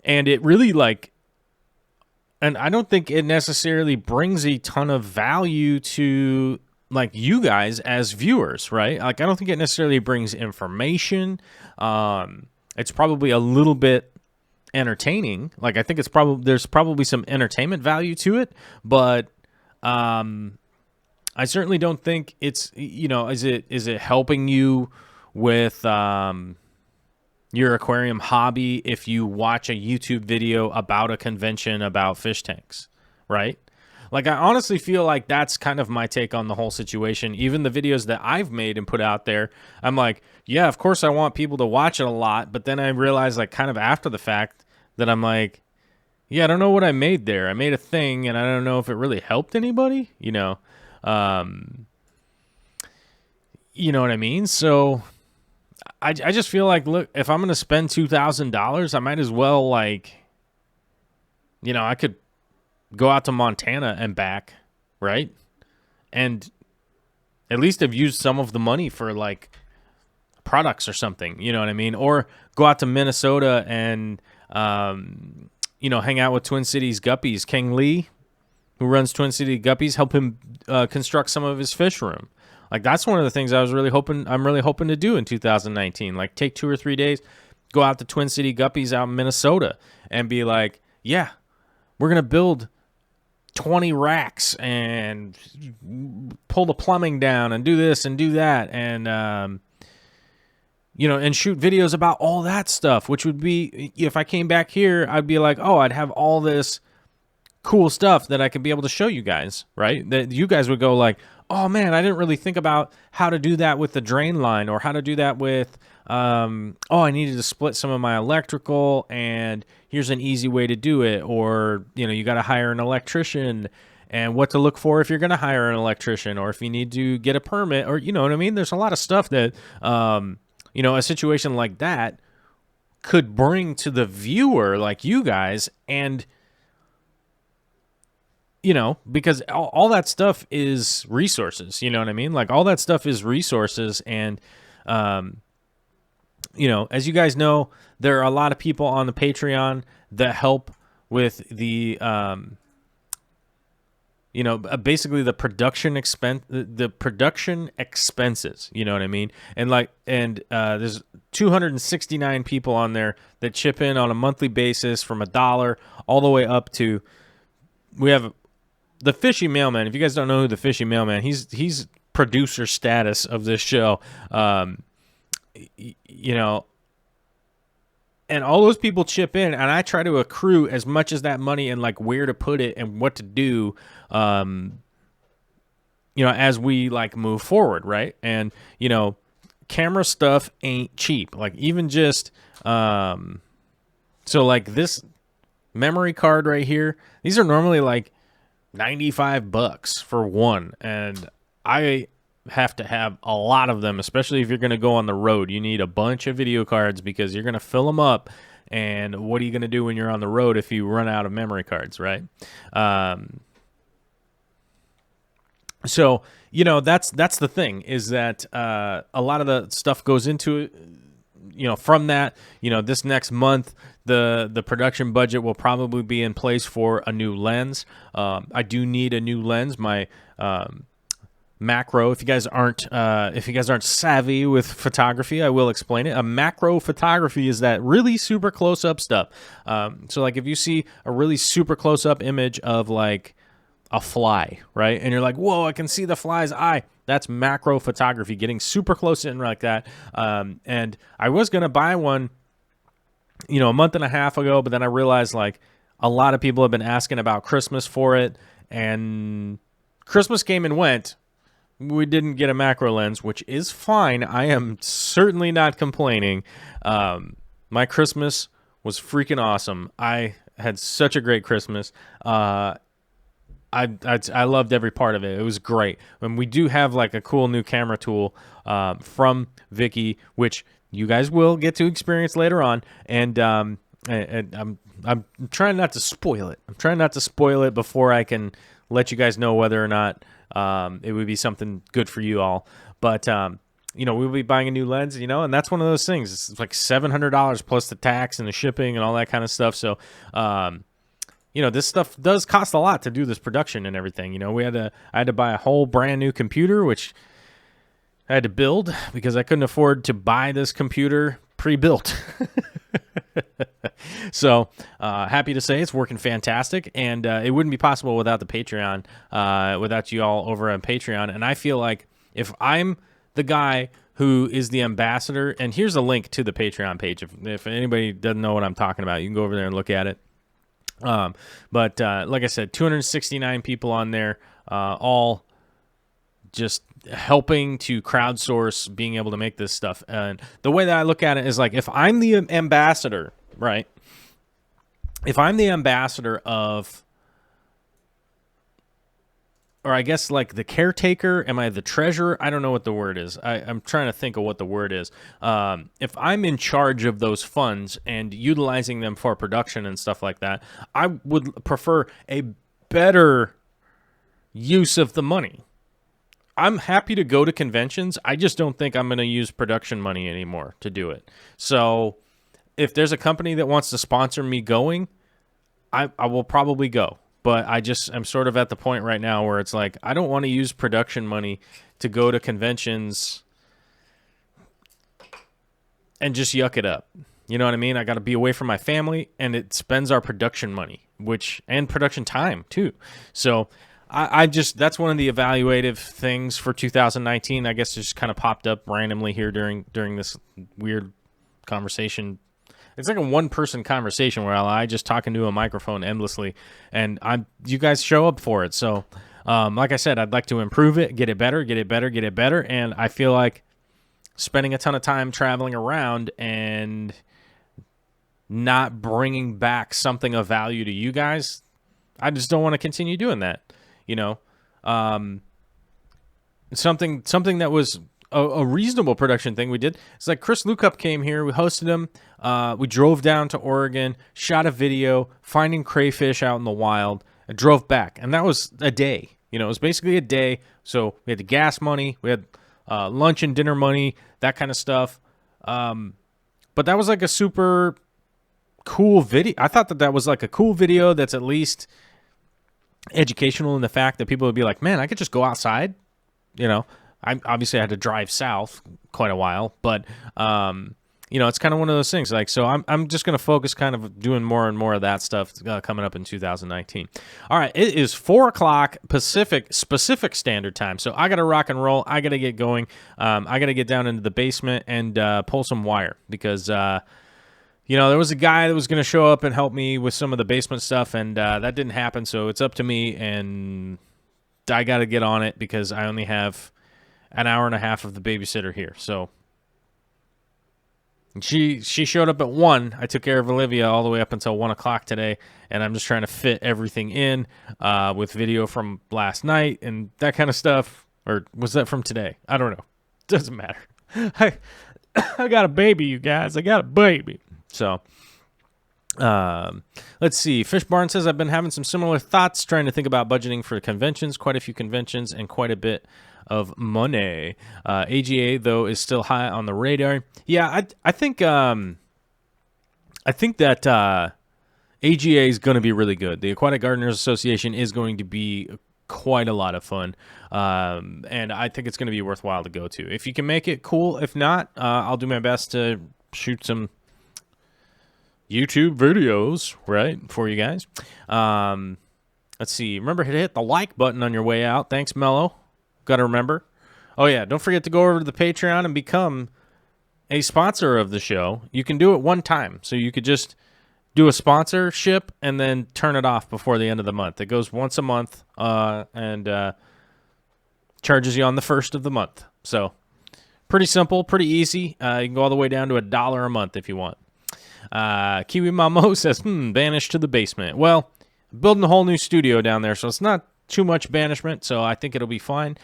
And it really, like, and I don't think it necessarily brings a ton of value to, like, you guys as viewers, right? Like, I don't think it necessarily brings information. It's probably a little bit entertaining. Like, I think there's probably some entertainment value to it, but I certainly don't think it's, is it helping you with your aquarium hobby if you watch a YouTube video about a convention about fish tanks, right? Like, I honestly feel like that's kind of my take on the whole situation. Even the videos that I've made and put out there, I'm like, yeah, of course I want people to watch it a lot, but then I realize, like, kind of after the fact that I'm like, yeah, I don't know what I made there. I made a thing, and I don't know if it really helped anybody, You know what I mean? So I just feel like, look, if I'm going to spend $2,000, I might as well, like, I could go out to Montana and back, right? And at least have used some of the money for, like, products or something, you know what I mean? Or go out to Minnesota and, hang out with Twin Cities Guppies. King Lee, who runs Twin City Guppies, help him construct some of his fish room. Like, that's one of the things I'm really hoping to do in 2019. Like, take 2 or 3 days, go out to Twin City Guppies out in Minnesota and be like, yeah, we're going to build 20 racks and pull the plumbing down and do this and do that. And, and shoot videos about all that stuff, which would be, if I came back here, I'd be like, oh, I'd have all this cool stuff that I could be able to show you guys, right? That you guys would go like, oh man, I didn't really think about how to do that with the drain line, or how to do that with, I needed to split some of my electrical, and here's an easy way to do it. Or, you got to hire an electrician, and what to look for if you're going to hire an electrician, or if you need to get a permit, or, you know what I mean? There's a lot of stuff that, a situation like that could bring to the viewer, like you guys, and because all that stuff is resources, you know what I mean? Like, all that stuff is resources. And, as you guys know, there are a lot of people on the Patreon that help with the, basically the production expenses, you know what I mean? And there's 269 people on there that chip in on a monthly basis from $1 all the way up to, we have the Fishy Mailman. If you guys don't know who the Fishy Mailman, he's producer status of this show. And all those people chip in, and I try to accrue as much as that money and, like, where to put it and what to do, as we, like, move forward, right? And, camera stuff ain't cheap. Like, even just, so, like, this memory card right here, these are normally, like, $95 for one, and I have to have a lot of them, especially if you're going to go on the road. You need a bunch of video cards because you're going to fill them up, and what are you going to do when you're on the road if you run out of memory cards, right? So, that's the thing, is that a lot of the stuff goes into it. From that, this next month, the production budget will probably be in place for a new lens. I do need a new lens. My macro, if you guys aren't savvy with photography, I will explain it. A macro photography is that really super close up stuff. So, like, if you see a really super close up image of, like, a fly, right? And you're like, whoa, I can see the fly's eye. That's macro photography, getting super close in like that. And I was going to buy one, a month and a half ago, but then I realized, like, a lot of people have been asking about Christmas for it, and Christmas came and went. We didn't get a macro lens, which is fine. I am certainly not complaining. My Christmas was freaking awesome. I had such a great Christmas. I loved every part of it. It was great. And we do have, like, a cool new camera tool from Vicky, which you guys will get to experience later on. And I'm trying not to spoil it. I'm trying not to spoil it before I can let you guys know whether or not it would be something good for you all. But we'll be buying a new lens, and that's one of those things. It's like $700 plus the tax and the shipping and all that kind of stuff. So this stuff does cost a lot to do this production and everything. I had to buy a whole brand new computer, which I had to build because I couldn't afford to buy this computer pre-built. So happy to say it's working fantastic, and it wouldn't be possible without the Patreon, without you all over on Patreon. And I feel like if I'm the guy who is the ambassador, and here's a link to the Patreon page. If anybody doesn't know what I'm talking about, you can go over there and look at it. But like I said, 269 people on there, all just helping to crowdsource being able to make this stuff. And the way that I look at it is like, if I'm the ambassador, right? If I'm the ambassador of, or I guess like the caretaker, am I the treasurer? I don't know what the word is. I'm trying to think of what the word is. If I'm in charge of those funds and utilizing them for production and stuff like that, I would prefer a better use of the money. I'm happy to go to conventions. I just don't think I'm going to use production money anymore to do it. So if there's a company that wants to sponsor me going, I will probably go. But I'm sort of at the point right now where it's like, I don't want to use production money to go to conventions and just yuck it up. You know what I mean? I got to be away from my family, and it spends our production money, and production time too. So that's one of the evaluative things for 2019. I guess it just kind of popped up randomly here during this weird conversation. It's like a one-person conversation where I just talk into a microphone endlessly, and you guys show up for it. So, like I said, I'd like to improve it, get it better, and I feel like spending a ton of time traveling around and not bringing back something of value to you guys, I just don't want to continue doing that. You know, something that was a reasonable production thing we did. It's like Chris Lukup came here. We hosted him. We drove down to Oregon, shot a video, finding crayfish out in the wild, and drove back. And that was a day. You know, it was basically a day. So we had the gas money. We had lunch and dinner money, that kind of stuff. But that was like a super cool video. I thought that was like a cool video that's at least educational in the fact that people would be like, man, I could just go outside. You know, I had to drive south quite a while, but you know, it's kind of one of those things. Like, so I'm just gonna focus kind of doing more and more of that stuff coming up in 2019. All right, it is 4:00 Pacific Standard Time, so I gotta rock and roll. I gotta get going. I gotta get down into the basement and pull some wire because you know, there was a guy that was gonna show up and help me with some of the basement stuff, and that didn't happen. So it's up to me, and I gotta get on it because I only have an hour and a half of the babysitter here. So she showed up at 1. I took care of Olivia all the way up until 1 o'clock today, and I'm just trying to fit everything in with video from last night and that kind of stuff. Or was that from today? I don't know. Doesn't matter. I got a baby, you guys. I got a baby. So let's see. Fish Barn says, I've been having some similar thoughts, trying to think about budgeting for conventions, quite a few conventions, and quite a bit of money. AGA, though, is still high on the radar. Yeah, I think that AGA is going to be really good. The Aquatic Gardeners Association is going to be quite a lot of fun, and I think it's going to be worthwhile to go to. If you can make it, cool. If not, I'll do my best to shoot some YouTube videos, right, for you guys. Let's see. Remember to hit the like button on your way out. Thanks, Mello. Got to remember. Oh, yeah. Don't forget to go over to the Patreon and become a sponsor of the show. You can do it one time. So you could just do a sponsorship and then turn it off before the end of the month. It goes once a month and charges you on the first of the month. So pretty simple, pretty easy. You can go all the way down to $1 a month if you want. Kiwi Mamo says, banish to the basement. Well, building a whole new studio down there, so it's not too much banishment, so I think it'll be fine.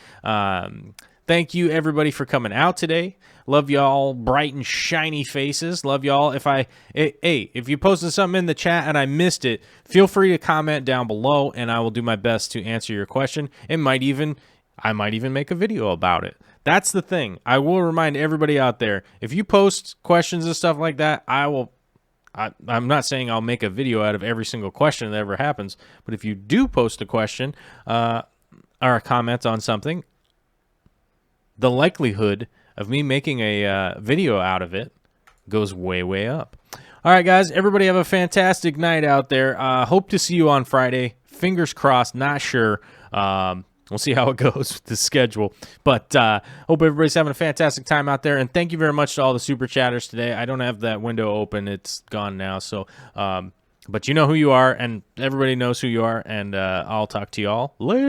Thank you, everybody, for coming out today. Love y'all bright and shiny faces. Love y'all. If you posted something in the chat and I missed it, feel free to comment down below, and I will do my best to answer your question. I might even make a video about it. That's the thing. I will remind everybody out there, if you post questions and stuff like that, I'm not saying I'll make a video out of every single question that ever happens, but if you do post a question or a comment on something, the likelihood of me making a video out of it goes way, way up. All right, guys, everybody have a fantastic night out there. Hope to see you on Friday. Fingers crossed, not sure. We'll see how it goes with the schedule. But hope everybody's having a fantastic time out there. And thank you very much to all the super chatters today. I don't have that window open. It's gone now. So, but you know who you are, and everybody knows who you are. And I'll talk to you all later.